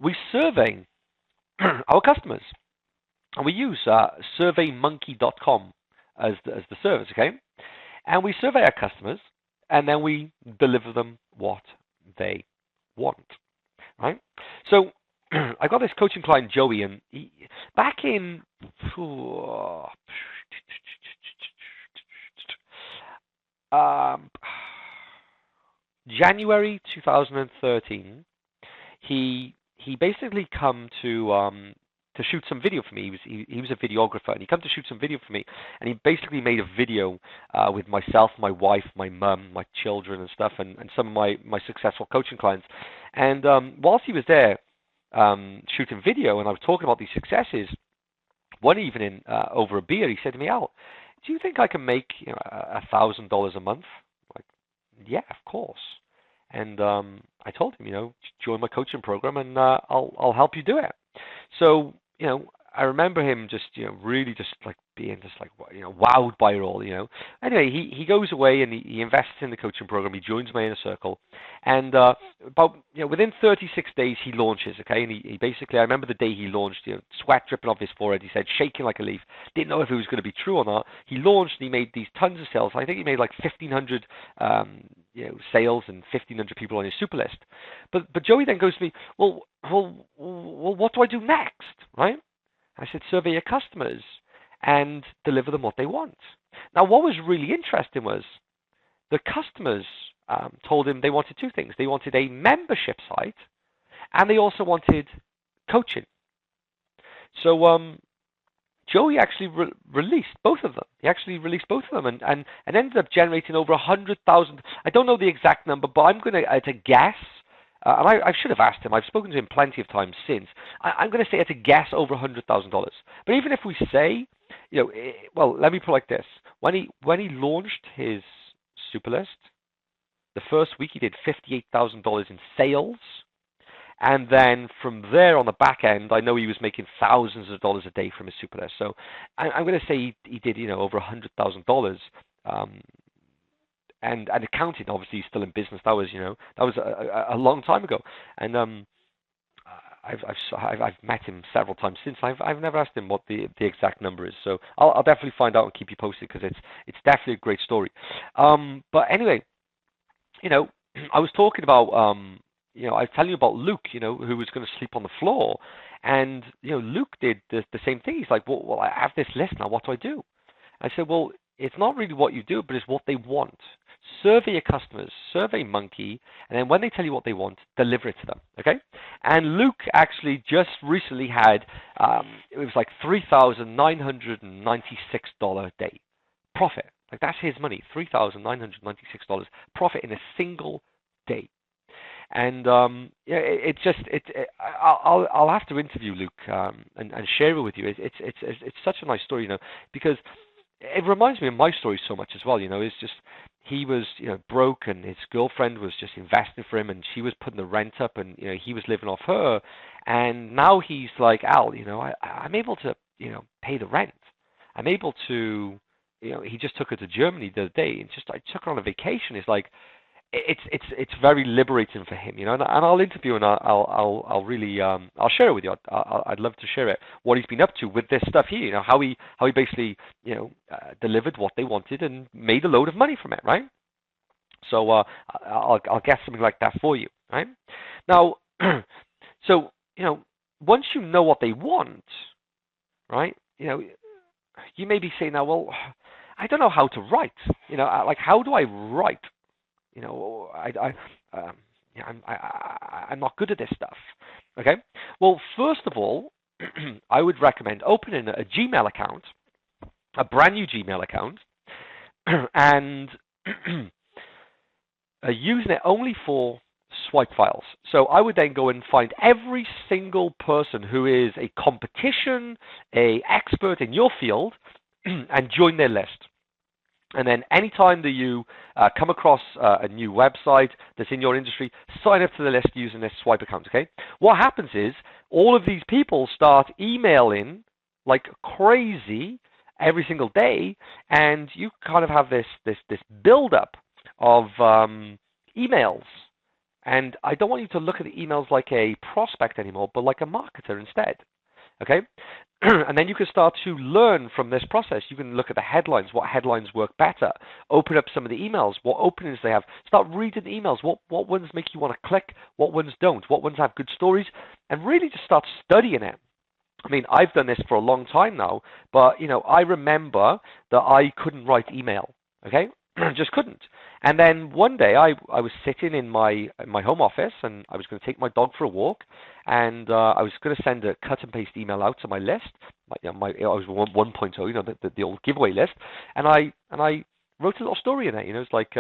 We survey our customers. And we use surveymonkey.com as the service, okay? And we survey our customers, and then we deliver them what they want, right? So I got this coaching client, Joey, and back in January 2013, he basically come to shoot some video for me. He was a videographer, and he come to shoot some video for me, and he basically made a video with myself, my wife, my mum, my children and stuff, and some of my successful coaching clients. And whilst he was there shooting video, and I was talking about these successes, one evening over a beer, he said to me, "Al, do you think I can make $1,000 a month?" Like, yeah, of course. And I told him, join my coaching program, and I'll help you do it. So, I remember him just, really just like being just like, wowed by it all, Anyway, he goes away and he invests in the coaching program. He joins my inner circle. And about, within 36 days, he launches, okay? And he basically, I remember the day he launched, sweat dripping off his forehead. He said, shaking like a leaf. Didn't know if it was going to be true or not. He launched and he made these tons of sales. I think he made like 1,500 sales and 1,500 people on his super list. But Joey then goes to me, well, what do I do next, right? I said, survey your customers and deliver them what they want. Now, what was really interesting was the customers told him they wanted two things. They wanted a membership site, and they also wanted coaching. So Joey actually released both of them. He actually released both of them and ended up generating over 100,000. I don't know the exact number, but I'm going to guess. And I should have asked him. I've spoken to him plenty of times since. I'm going to say at a guess over $100,000. But even if we say, well, let me put it like this: when he launched his super list, the first week he did $58,000 in sales, and then from there on the back end, I know he was making thousands of dollars a day from his super list. So I'm going to say he did over $100,000. And accounting, obviously, he's still in business. That was a long time ago. And I've met him several times since. I've never asked him what the exact number is. So I'll definitely find out and keep you posted, because it's definitely a great story. But anyway, I was talking about I was telling you about Luke, who was going to sleep on the floor, and Luke did the same thing. He's like, well, I have this list now. What do I do? I said, well, it's not really what you do, but it's what they want. Survey your customers, survey Monkey, and then when they tell you what they want, deliver it to them, okay? And Luke actually just recently had, it was like $3,996 a day profit. Like, that's his money, $3,996 profit in a single day. And I'll have to interview Luke and share it with you. It's such a nice story, because it reminds me of my story so much as well. It's just, he was broke, and his girlfriend was just investing for him, and she was putting the rent up, and he was living off her, and now he's like, Al, I'm able to pay the rent. I'm able to he just took her to Germany the other day, and I took her on a vacation. It's like, it's very liberating for him, and I'll interview, and I'll really I'll share it with you. I'd love to share it, what he's been up to with this stuff here, how he basically delivered what they wanted and made a load of money from it, right? So I'll get something like that for you, right? Now, so once you know what they want, right? You may be saying now, well, I don't know how to write. Like, how do I write? I'm not good at this stuff. Okay. Well, first of all, I would recommend opening a Gmail account, a brand new Gmail account, and using it only for swipe files. So I would then go and find every single person who is a competition, a expert in your field, and join their list. And then anytime that you come across a new website that's in your industry, sign up to the list using this swipe account, okay? What happens is all of these people start emailing like crazy every single day, and you kind of have this build-up of emails. And I don't want you to look at the emails like a prospect anymore, but like a marketer instead. Okay. And then you can start to learn from this process. You can look at the headlines, what headlines work better. Open up some of the emails, what openings they have. Start reading the emails, what ones make you want to click, what ones don't, what ones have good stories, and really just start studying it. I mean, I've done this for a long time now, but, I remember that I couldn't write email, okay? Just couldn't. And then one day I was sitting in my home office, and I was going to take my dog for a walk, and I was going to send a cut and paste email out to my list. I was 1.0, the old giveaway list, and I wrote a little story in it. It's like,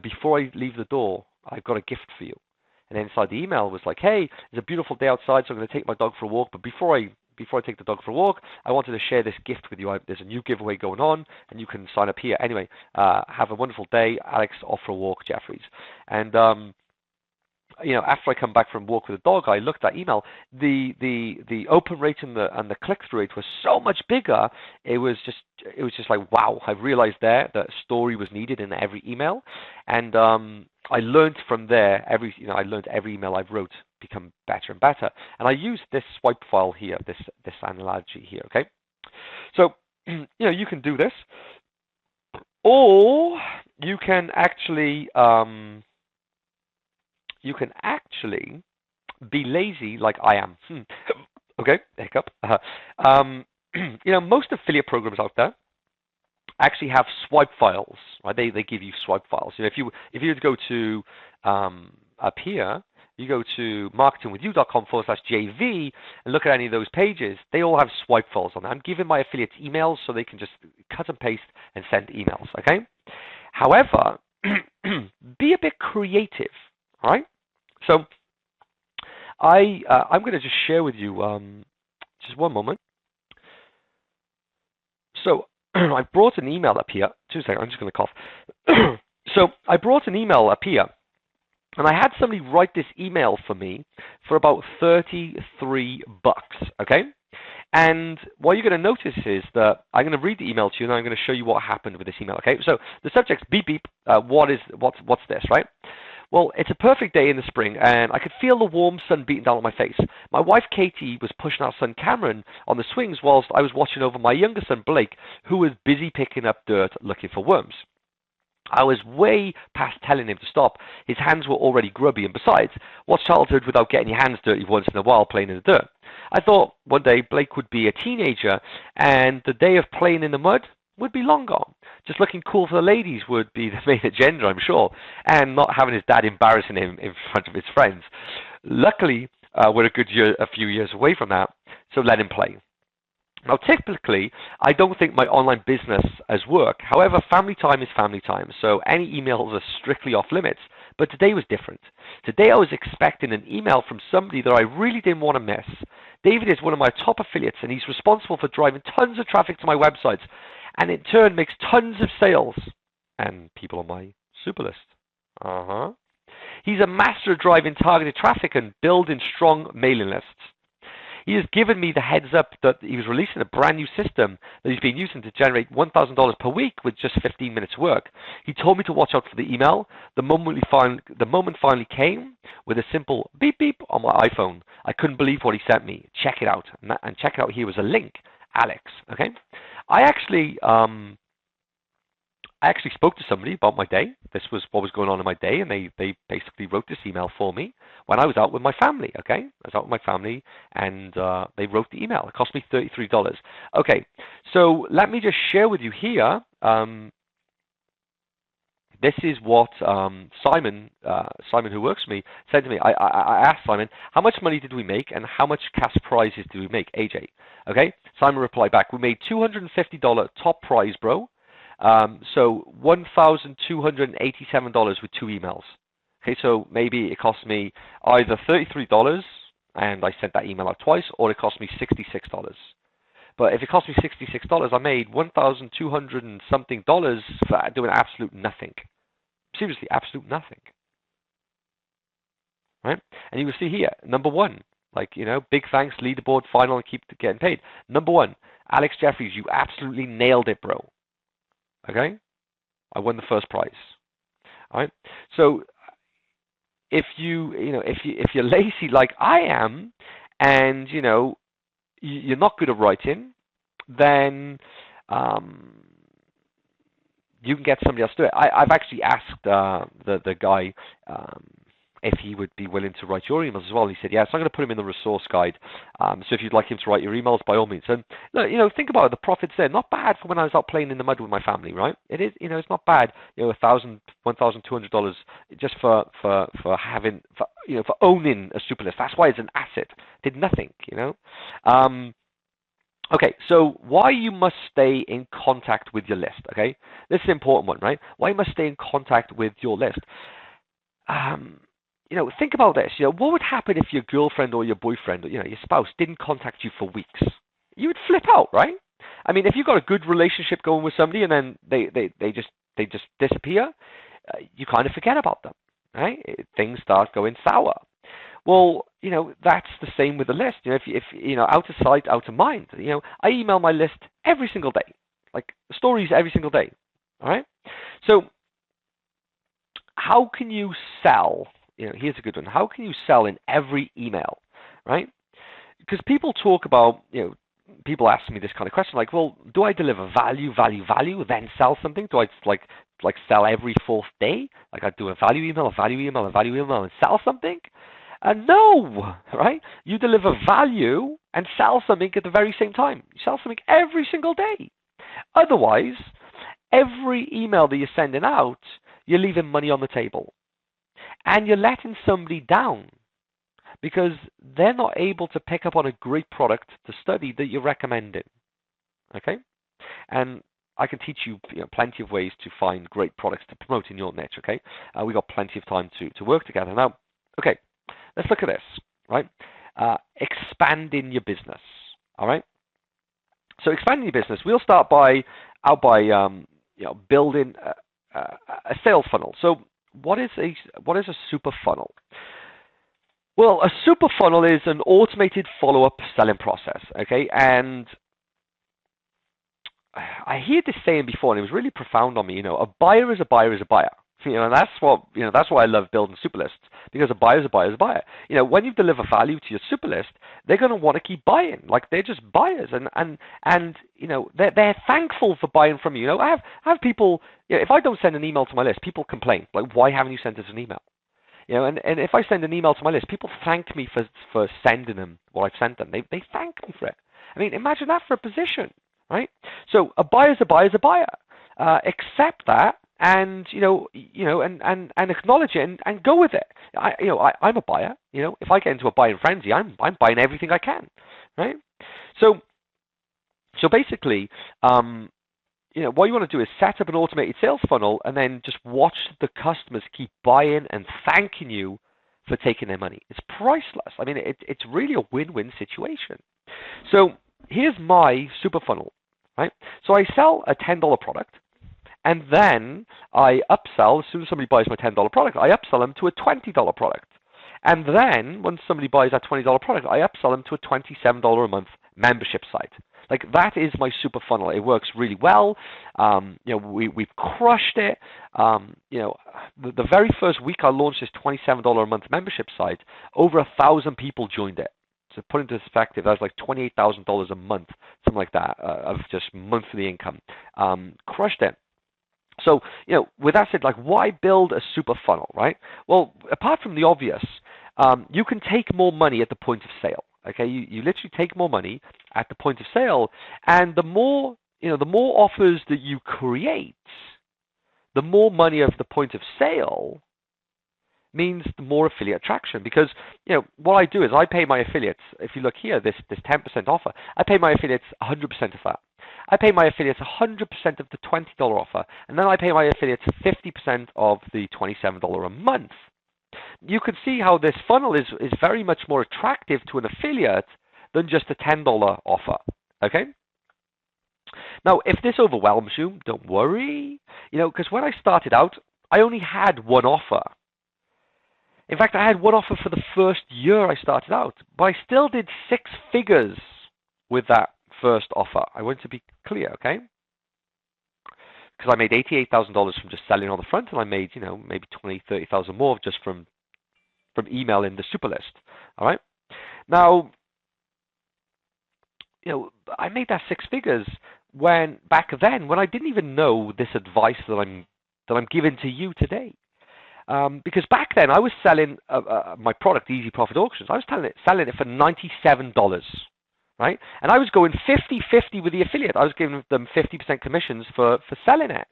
before I leave the door, I've got a gift for you. And then inside the email was like, hey, it's a beautiful day outside, so I'm going to take my dog for a walk. But before I take the dog for a walk, I wanted to share this gift with you. There's a new giveaway going on, and you can sign up here. Anyway, have a wonderful day. Alex, off for a walk, Jeffries. And, after I come back from walk with the dog, I looked at email. The open rate and the click-through rate was so much bigger. It was just like, wow, I realized there that a story was needed in every email. And I learned from there, I learned every email I've wrote become better and better. And I used this swipe file here, this analogy here, okay? So, you can do this, or you can actually be lazy like I am. Okay, hiccup. Most affiliate programs out there actually have swipe files, right? They give you swipe files. If you were to go to up here, you go to marketingwithyou.com/JV and look at any of those pages, they all have swipe files on them. I'm giving my affiliates emails so they can just cut and paste and send emails, okay? However, be a bit creative, all right? So I'm going to just share with you, just one moment. So I brought an email up here. 2 seconds, I'm just going to cough. So I brought an email up here, and I had somebody write this email for me for about $33, okay? And what you're going to notice is that I'm going to read the email to you, and I'm going to show you what happened with this email, okay? So the subject's beep beep. What's this, right? Well, it's a perfect day in the spring, and I could feel the warm sun beating down on my face. My wife, Katie, was pushing our son, Cameron, on the swings whilst I was watching over my younger son, Blake, who was busy picking up dirt looking for worms. I was way past telling him to stop. His hands were already grubby, and besides, what's childhood without getting your hands dirty once in a while playing in the dirt? I thought one day Blake would be a teenager, and the day of playing in the mud would be long gone. Just looking cool for the ladies would be the main agenda, I'm sure, and not having his dad embarrassing him in front of his friends. Luckily, we're a few years away from that, so let him play. Now, typically, I don't think my online business has work. However, family time is family time, so any emails are strictly off limits. But today was different. Today I was expecting an email from somebody that I really didn't want to miss. David is one of my top affiliates, and he's responsible for driving tons of traffic to my websites, and in turn makes tons of sales and people on my super list. He's a master of driving targeted traffic and building strong mailing lists. He has given me the heads up that he was releasing a brand new system that he's been using to generate $1,000 per week with just 15 minutes work. He told me to watch out for the email. The moment finally came with a simple beep beep on my iPhone. I couldn't believe what he sent me. Check it out. And check it out here was a link. Alex, okay? I actually spoke to somebody about my day. This was what was going on in my day, and they basically wrote this email for me when I was out with my family, okay? I was out with my family, and they wrote the email. It cost me $33. Okay, so let me just share with you here. This is what Simon, who works for me, said to me. I asked Simon, how much money did we make, and how much cash prizes did we make, AJ? Okay, Simon replied back, we made $250 top prize, bro. So $1,287 with 2 emails. Okay, so maybe it cost me either $33 and I sent that email out twice, or it cost me $66. But if it cost me $66, I made $1,200 and something for doing absolute nothing. Seriously, absolute nothing. Right? And you will see here, number 1, big thanks, leaderboard, final, and keep getting paid. Number 1, Alex Jeffries, you absolutely nailed it, bro. Okay, I won the first prize. All right. So if you're lazy like I am, and you're not good at writing, then you can get somebody else to do it. I've actually asked the guy if he would be willing to write your emails as well. He said, yes, I'm going to put him in the resource guide. So if you'd like him to write your emails, by all means. And look, think about it, the profits there. Not bad for when I was out playing in the mud with my family, right? It is, it's not bad. $1,000, $1,200 just for having, for owning a super list. That's why it's an asset. Did nothing, Okay, so why you must stay in contact with your list, okay? This is an important one, right? Why you must stay in contact with your list. Think about this. What would happen if your girlfriend or your boyfriend or, your spouse didn't contact you for weeks? You would flip out, right? I mean, if you've got a good relationship going with somebody and then they just disappear, you kind of forget about them, right? Things start going sour. Well, that's the same with the list. If out of sight, out of mind. I email my list every single day, like stories every single day. All right. So, how can you sell? Here's a good one. How can you sell in every email, right? Because people talk about, people ask me this kind of question, like, well, do I deliver value, then sell something? Do I like sell every fourth day? Like I do a value email, and sell something? No, right? You deliver value and sell something at the very same time. You sell something every single day. Otherwise, every email that you're sending out, you're leaving money on the table. And you're letting somebody down because they're not able to pick up on a great product to study that you're recommending. Okay? And I can teach you, plenty of ways to find great products to promote in your niche. Okay? We've got plenty of time to work together. Now, okay. Let's look at this, right? Expanding your business, all right? So expanding your business, we'll start by building a sales funnel. So what is a super funnel? Well, a super funnel is an automated follow-up selling process, okay? And I heard this saying before, and it was really profound on me. A buyer is a buyer is a buyer. And that's why I love building super lists, because a buyer is a buyer is a buyer. When you deliver value to your super list, they're going to want to keep buying. Like they're just buyers, and they're thankful for buying from you. I have people. If I don't send an email to my list, people complain. Like, why haven't you sent us an email? And if I send an email to my list, people thank me for sending them what I've sent them. They thank me for it. I mean, imagine that for a position, right? So a buyer is a buyer is a buyer. Accept that. And and acknowledge it and go with it. I'm a buyer. If I get into a buying frenzy, I'm buying everything I can, right? So basically, what you want to do is set up an automated sales funnel and then just watch the customers keep buying and thanking you for taking their money. It's priceless. I mean, it's really a win-win situation. So here's my super funnel, right? So I sell a $10 product. And then I upsell, as soon as somebody buys my $10 product, I upsell them to a $20 product. And then, once somebody buys that $20 product, I upsell them to a $27 a month membership site. Like, that is my super funnel. It works really well. We've crushed it. The very first week I launched this $27 a month membership site, over 1,000 people joined it. So put into perspective, that was like $28,000 a month, something like that, of just monthly income. Crushed it. So, with that said, like, why build a super funnel, right? Well, apart from the obvious, you can take more money at the point of sale, okay? You literally take more money at the point of sale, and the more offers that you create, the more money of the point of sale means the more affiliate traction. Because, what I do is I pay my affiliates, if you look here, this 10% offer, I pay my affiliates 100% of that. I pay my affiliates 100% of the $20 offer, and then I pay my affiliates 50% of the $27 a month. You can see how this funnel is very much more attractive to an affiliate than just a $10 offer, okay? Now, if this overwhelms you, don't worry, because when I started out, I only had one offer. In fact, I had one offer for the first year I started out, but I still did 6 figures with that first offer. I want to be clear, okay? Because I made $88,000 from just selling on the front, and I made, maybe $20,000, $30,000 more just from emailing the super list. All right. Now, I made that six figures when back then when I didn't even know this advice that I'm giving to you today. Because back then I was selling my product, Easy Profit Auctions. I was selling it for $97, right? And I was going 50-50 with the affiliate. I was giving them 50% commissions for selling it.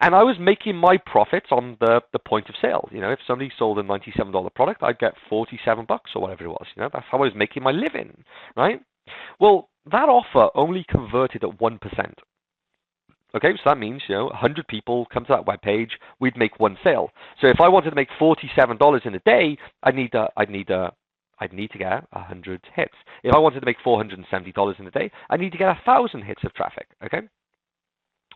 And I was making my profits on the point of sale. If somebody sold a $97 product, I'd get $47 or whatever it was. That's how I was making my living, right? Well, that offer only converted at 1%. Okay, so that means 100 people come to that web page, we'd make one sale. So if I wanted to make $47 in a day, I'd need to get 100 hits. If I wanted to make $470 in a day, I need to get 1,000 hits of traffic. Okay.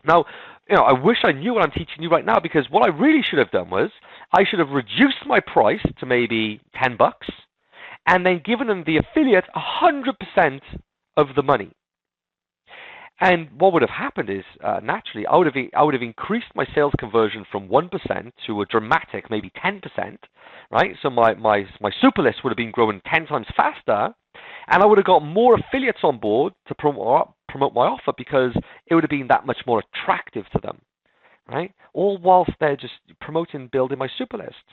Now, I wish I knew what I'm teaching you right now, because what I really should have done was I should have reduced my price to maybe $10 and then given them the affiliate 100% of the money. And what would have happened is, naturally, I would have increased my sales conversion from 1% to a dramatic, maybe 10%, right? So my super list would have been growing 10 times faster, and I would have got more affiliates on board to promote my offer, because it would have been that much more attractive to them, right? All whilst they're just promoting, building my super list.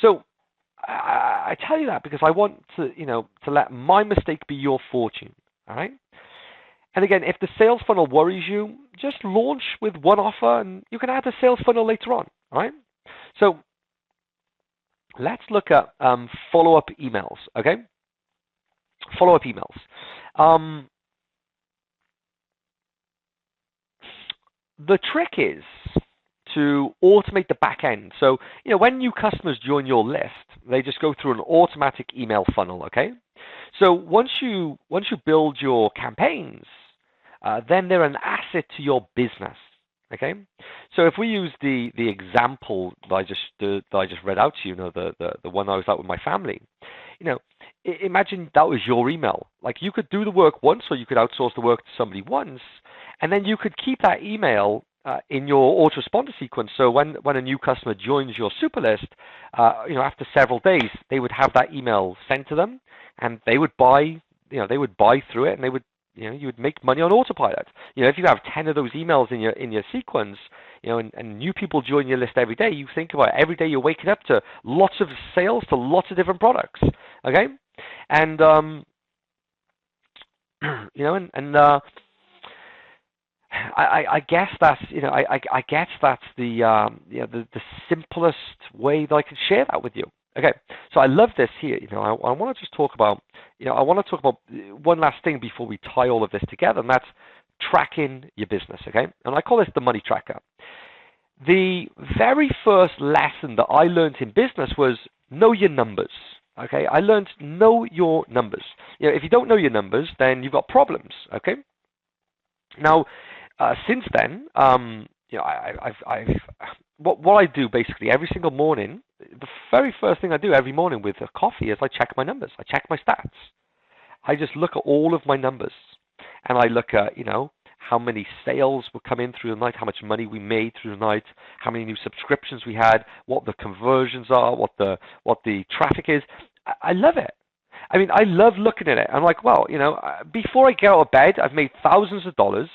So I tell you that because I want to let my mistake be your fortune, all right? And again, if the sales funnel worries you, just launch with one offer and you can add the sales funnel later on, all right? So let's look at follow-up emails, okay? Follow-up emails. The trick is to automate the back end. So, when new customers join your list, they just go through an automatic email funnel, okay? So once you build your campaigns, then they're an asset to your business, okay? So if we use the example that I just read out to you, the one I was out with my family, imagine that was your email. Like, you could do the work once, or you could outsource the work to somebody once, and then you could keep that email in your autoresponder sequence. So when a new customer joins your super list, after several days, they would have that email sent to them, and they would buy through it, and they would, you would make money on autopilot. If you have 10 of those emails in your sequence, and new people join your list every day, you think about it, every day you're waking up to lots of sales to lots of different products. Okay, and I guess that's I guess that's the simplest way that I can share that with you. Okay, so I love this here. I want to just talk about one last thing before we tie all of this together, and that's tracking your business. Okay, and I call this the money tracker. The very first lesson that I learned in business was know your numbers. Okay, I learned know your numbers. If you don't know your numbers, then you've got problems. Okay, now since then, what I do basically every single morning, the very first thing I do every morning with a coffee is I check my numbers. I check my stats. I just look at all of my numbers, and I look at how many sales were coming through the night, how much money we made through the night, how many new subscriptions we had, what the conversions are, what the traffic is. I love it. I mean, I love looking at it. I'm like, well, before I get out of bed, I've made thousands of dollars,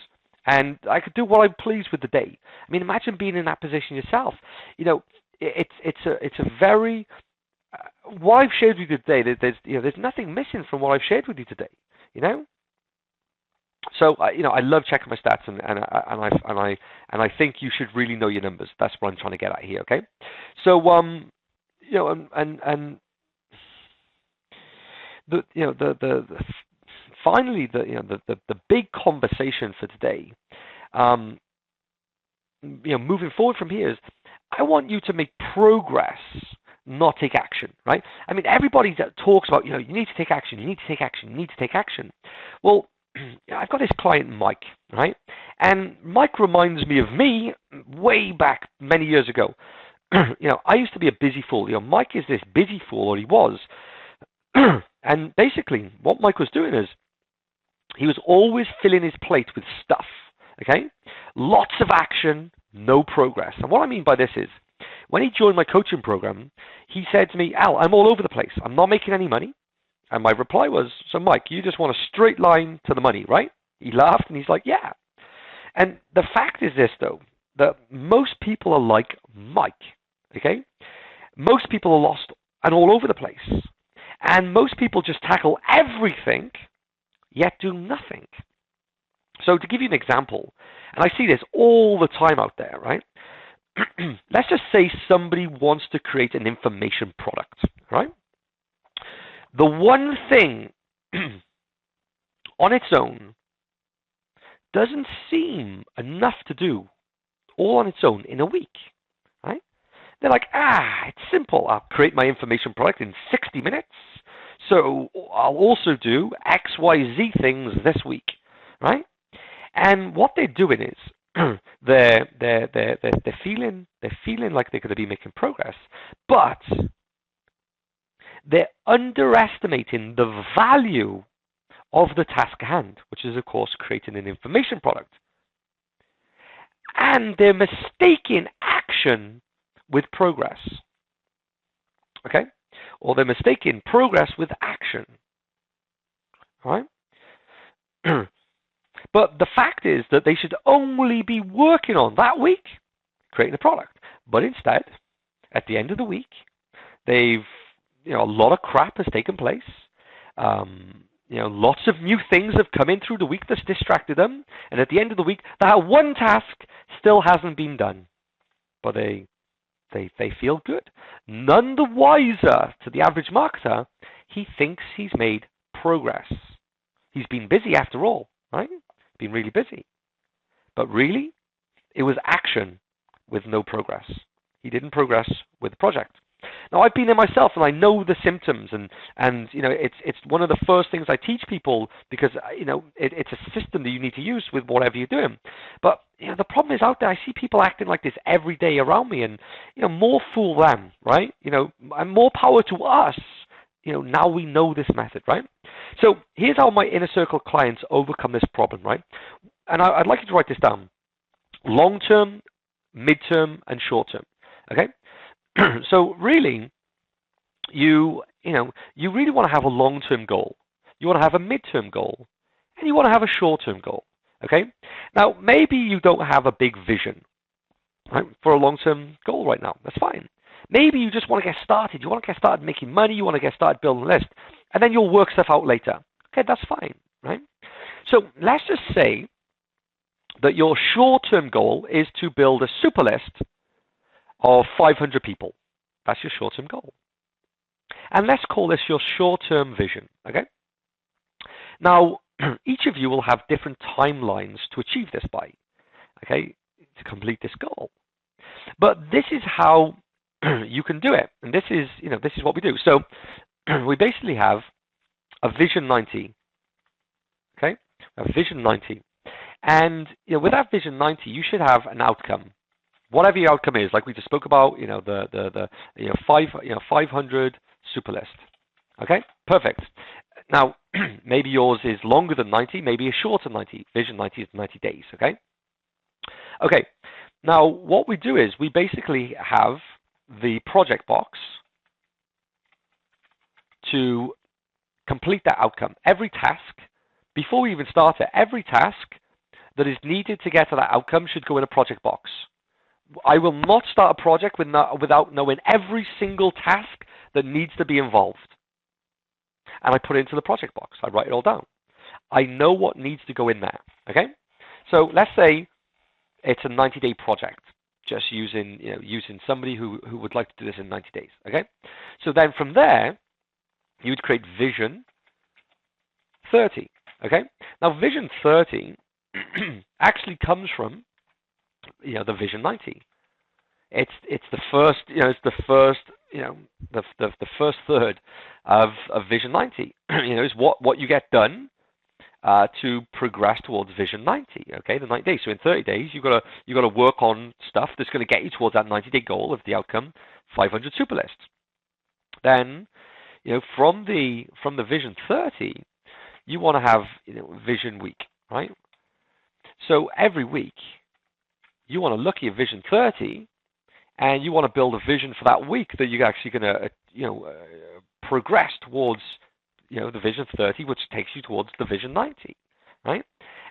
and I could do what I'm pleased with the day. I mean, imagine being in that position yourself. It's a very what I've shared with you today. There's nothing missing from what I've shared with you today. So I love checking my stats, and I think you should really know your numbers. That's what I'm trying to get at here. Okay, so finally the big conversation for today, moving forward from here is I want you to make progress, not take action, right? I mean, everybody that talks about, you need to take action, you need to take action, you need to take action. Well, I've got this client, Mike, right? And Mike reminds me of me way back many years ago. I used to be a busy fool. Mike is this busy fool, or he was. And basically, what Mike was doing is he was always filling his plate with stuff, okay? Lots of action, no progress. And what I mean by this is, when he joined my coaching program, he said to me, Al, I'm all over the place. I'm not making any money. And my reply was, so Mike, you just want a straight line to the money, right? He laughed and he's like, yeah. And the fact is this, though, that most people are like Mike, okay? Most people are lost and all over the place. And most people just tackle everything, yet do nothing. So to give you an example, and I see this all the time out there, right? Let's just say somebody wants to create an information product, right? The one thing on its own doesn't seem enough to do all on its own in a week, right? They're like, it's simple. I'll create my information product in 60 minutes. So I'll also do X, Y, Z things this week, right? And what they're doing is they're feeling like they're going to be making progress, but they're underestimating the value of the task at hand, which is, of course, creating an information product. And they're mistaking action with progress. Okay? Or they're mistaking progress with action. All right? But the fact is that they should only be working on that week creating a product. But instead, at the end of the week, they've, a lot of crap has taken place. Lots of new things have come in through the week that's distracted them. And at the end of the week, that one task still hasn't been done. But they feel good. None the wiser to the average marketer, he thinks he's made progress. He's been busy after all, right? Been really busy. But really, it was action with no progress. He didn't progress with the project. Now, I've been there myself, and I know the symptoms, and it's one of the first things I teach people because it's a system that you need to use with whatever you're doing. But the problem is out there. I see people acting like this every day around me, and more fool them, right? And more power to us. Now we know this method, right? So here's how my inner circle clients overcome this problem, right? And I'd like you to write this down: long-term, mid-term, and short-term. Okay. So really, you really want to have a long-term goal. You want to have a mid-term goal, and you want to have a short-term goal. Okay. Now, maybe you don't have a big vision, right, for a long-term goal right now. That's fine. Maybe you just want to get started. You want to get started making money. You want to get started building a list, and then you'll work stuff out later. Okay, that's fine, right? So let's just say that your short-term goal is to build a super list of 500 people. That's your short-term goal. And let's call this your short-term vision, okay? Now, each of you will have different timelines to achieve this by, okay, to complete this goal. But this is how you can do it. And this is what we do. So we basically have a Vision 90, okay? A Vision 90. And with that Vision 90, you should have an outcome. Whatever your outcome is, like we just spoke about, the 500 super list. Okay, perfect. Now, maybe yours is longer than 90, maybe a shorter 90. Vision 90 is 90 days. Okay. Okay. Now, what we do is we basically have the project box to complete that outcome. Every task, before we even start it, every task that is needed to get to that outcome should go in a project box. I will not start a project without knowing every single task that needs to be involved. And I put it into the project box. I write it all down. I know what needs to go in there. Okay? So let's say it's a 90-day project, just using somebody who would like to do this in 90 days. Okay? So then from there, you would create Vision 30. Okay? Now Vision 30 actually comes from the Vision 90. It's the first the first third of Vision 90. Is what you get done to progress towards Vision 90. Okay, the 90 days. So in 30 days, you got to work on stuff that's going to get you towards that 90-day goal of the outcome 500 super lists. Then, from the Vision 30, you want to have Vision Week, right? So every week, you want to look at your Vision 30, and you want to build a vision for that week that you're actually going to, progress towards, the vision 30, which takes you towards the vision 90, right?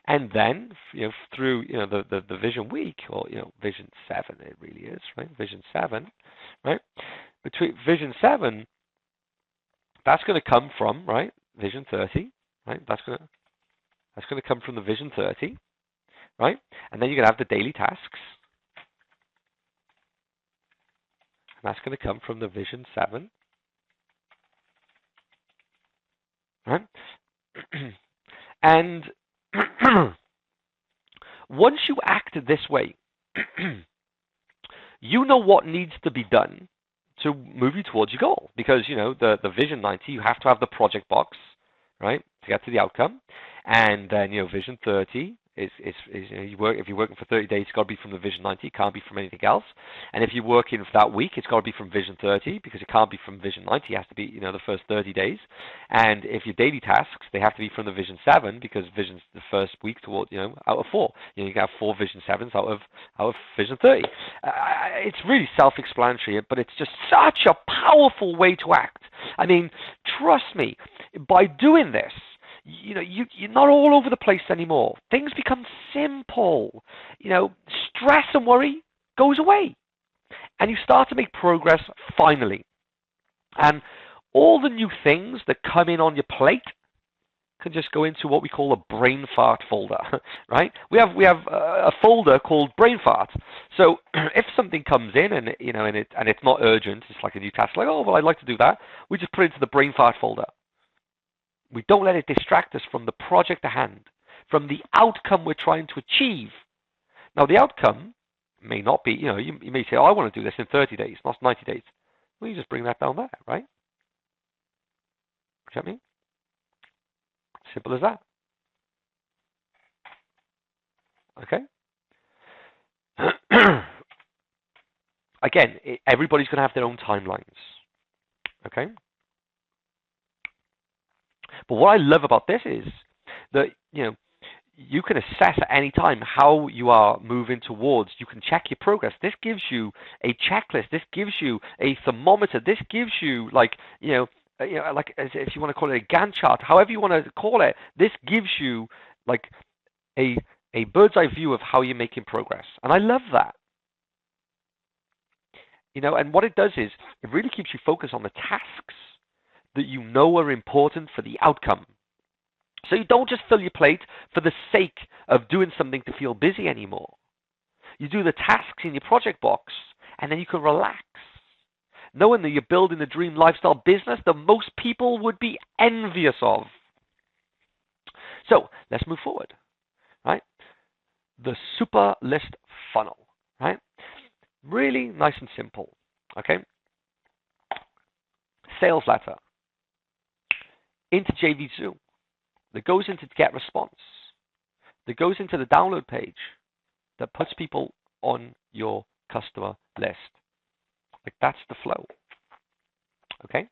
And then, through, the vision week, or, vision 7, it really is, right? Vision 7, right? Between vision 7, that's going to come from, right? Vision 30, right? That's going to come from the vision 30, right? And then you're going to have the daily tasks. And that's going to come from the vision 7, right? And once you act this way, you know what needs to be done to move you towards your goal. Because, the vision 90, you have to have the project box, right, to get to the outcome. And then, vision 30 is if you're working for 30 days, it's got to be from the vision 90. It can't be from anything else. And if you're working for that week, it's got to be from vision 30, because it can't be from vision 90. It has to be, the first 30 days. And if your daily tasks, they have to be from the vision 7, because vision's the first week toward, out of 4. You can have 4 vision 7s out of vision 30. It's really self-explanatory, but it's just such a powerful way to act. I mean, trust me, by doing this, you're not all over the place anymore. Things become simple. Stress and worry goes away. And you start to make progress finally. And all the new things that come in on your plate can just go into what we call a brain fart folder, right? We have a folder called brain fart. So if something comes in and it's not urgent, it's like a new task, like, oh, well, I'd like to do that, we just put it into the brain fart folder. We don't let it distract us from the project at hand, from the outcome we're trying to achieve. Now, the outcome may not be, you may say, oh, I want to do this in 30 days, not 90 days. Well, you just bring that down there, right? You know what I mean? Simple as that. Okay? Again, everybody's going to have their own timelines. Okay? But what I love about this is that, you can assess at any time how you are moving towards. You can check your progress. This gives you a checklist. This gives you a thermometer. This gives you, like, like, as if you want to call it a Gantt chart, however you want to call it, this gives you, like, a bird's eye view of how you're making progress. And I love that. And what it does is, it really keeps you focused on the tasks that you know are important for the outcome. So you don't just fill your plate for the sake of doing something to feel busy anymore. You do the tasks in your project box, and then you can relax, knowing that you're building the dream lifestyle business that most people would be envious of. So let's move forward, right? The super list funnel, right? Really nice and simple, okay? Sales letter into JV2 that goes into get response, that goes into the download page, that puts people on your customer list. Like, that's the flow. Okay?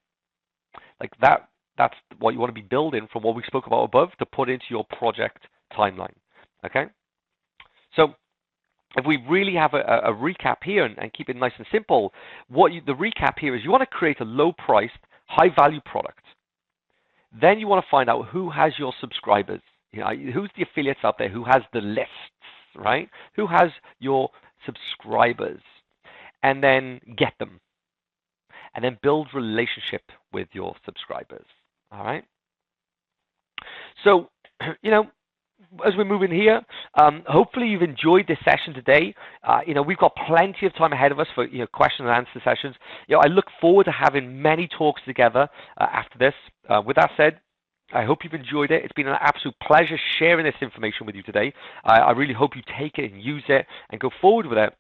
Like, that's what you want to be building from what we spoke about above to put into your project timeline. Okay? So if we really have a recap here and keep it nice and simple, the recap here is you want to create a low-priced, high-value product. Then you want to find out who has your subscribers. Who's the affiliates out there? Who has the lists, right? Who has your subscribers? And then get them. And then build relationship with your subscribers. All right? So, as we move in here, hopefully you've enjoyed this session today. We've got plenty of time ahead of us for question and answer sessions. I look forward to having many talks together after this. With that said, I hope you've enjoyed it. It's been an absolute pleasure sharing this information with you today. I really hope you take it and use it and go forward with it.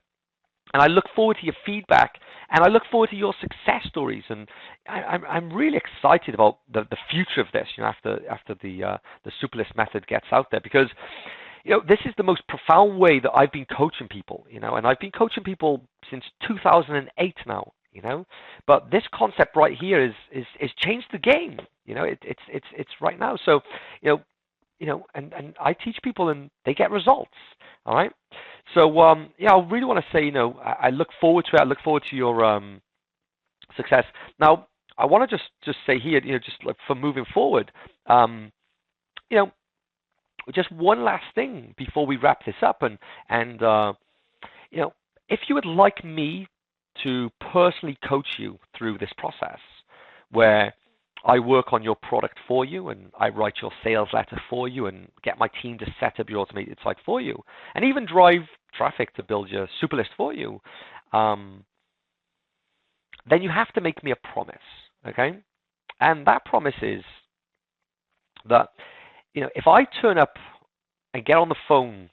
And I look forward to your feedback, and I look forward to your success stories. And I'm really excited about the future of this, after the Superlist method gets out there, because this is the most profound way that I've been coaching people, and I've been coaching people since 2008 now, But this concept right here is changed the game, It's right now. So, and I teach people and they get results. All right. So, I really want to say, I look forward to it. I look forward to your success. Now, I want to just say here, just like for moving forward, you know, just one last thing before we wrap this up, and if you would like me to personally coach you through this process, where I work on your product for you and I write your sales letter for you and get my team to set up your automated site for you, and even drive traffic to build your super list for you, then you have to make me a promise, okay? And that promise is that, if I turn up and get on the phone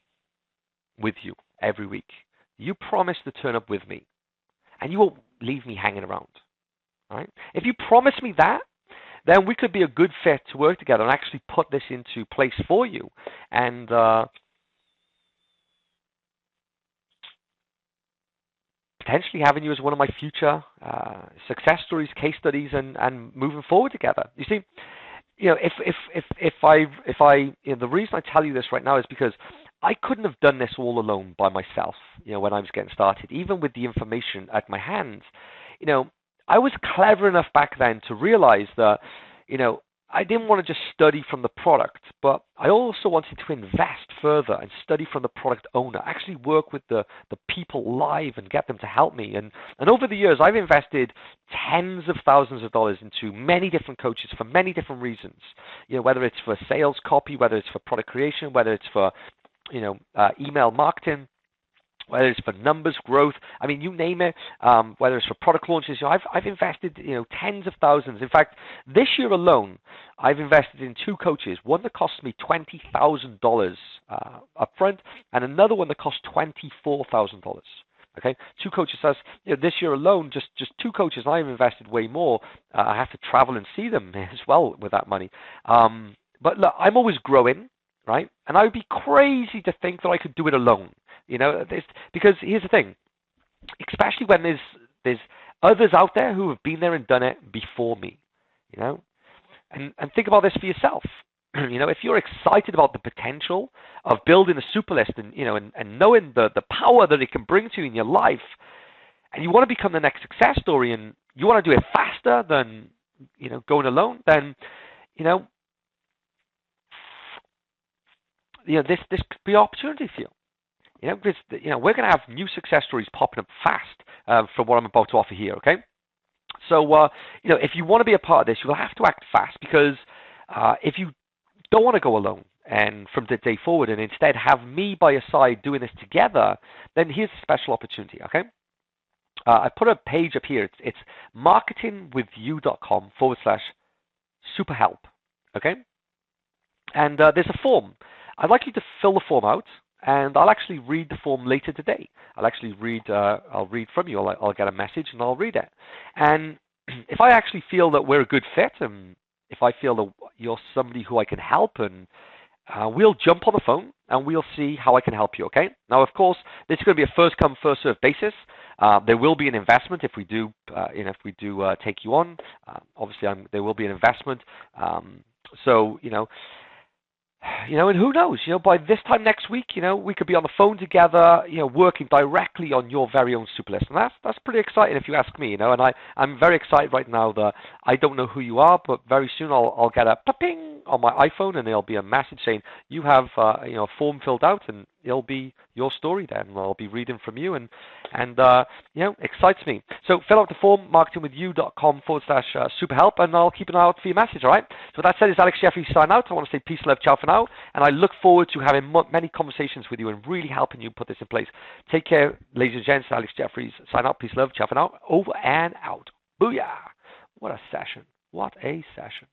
with you every week, you promise to turn up with me and you won't leave me hanging around, all right? If you promise me that, then we could be a good fit to work together and actually put this into place for you. And potentially having you as one of my future success stories, case studies, and moving forward together. You see, if I the reason I tell you this right now is because I couldn't have done this all alone by myself. When I was getting started, even with the information at my hands, I was clever enough back then to realize that, I didn't want to just study from the product, but I also wanted to invest further and study from the product owner, actually work with the people live and get them to help me. And over the years, I've invested tens of thousands of dollars into many different coaches for many different reasons, whether it's for sales copy, whether it's for product creation, whether it's for, email marketing, whether it's for numbers growth, I mean, you name it, whether it's for product launches. I've invested, tens of thousands. In fact, this year alone, I've invested in two coaches, one that cost me $20,000 upfront, and another one that cost $24,000. Okay, two coaches. This year alone, just two coaches. I've invested way more. I have to travel and see them as well with that money. But look, I'm always growing, right? And I would be crazy to think that I could do it alone. Because here's the thing, especially when there's others out there who have been there and done it before me, and think about this for yourself. If you're excited about the potential of building a super list and knowing the power that it can bring to you in your life, and you want to become the next success story, and you want to do it faster than going alone, then this could be an opportunity for you. Because we're going to have new success stories popping up fast from what I'm about to offer here, okay? So, if you want to be a part of this, you will have to act fast, because if you don't want to go alone and from the day forward and instead have me by your side doing this together, then here's a special opportunity, okay? I put a page up here. It's marketingwithyou.com/superhelp, okay? And there's a form. I'd like you to fill the form out, and I'll actually read the form later today. I'll read from you. I'll get a message and I'll read it. And if I actually feel that we're a good fit, and if I feel that you're somebody who I can help, and we'll jump on the phone and we'll see how I can help you, okay? Now, of course, this is going to be a first come, first served basis. There will be an investment if we do, take you on. Obviously, there will be an investment. And who knows, by this time next week, we could be on the phone together, working directly on your very own super list. And that's pretty exciting if you ask me, and I'm very excited right now that I don't know who you are, but very soon I'll get a ping on my iPhone, and there'll be a message saying you have, a form filled out, and it'll be your story then. I'll be reading from you, and excites me. So fill out the form, marketingwithyou.com/superhelp, and I'll keep an eye out for your message, all right? So with that said, it's Alex Jeffrey sign out. I want to say peace, love, ciao for now, and I look forward to having many conversations with you and really helping you put this in place. Take care, ladies and gents. Alex Jeffries sign out. Peace, love, ciao for now. Over and out. Booyah. What a session. What a session.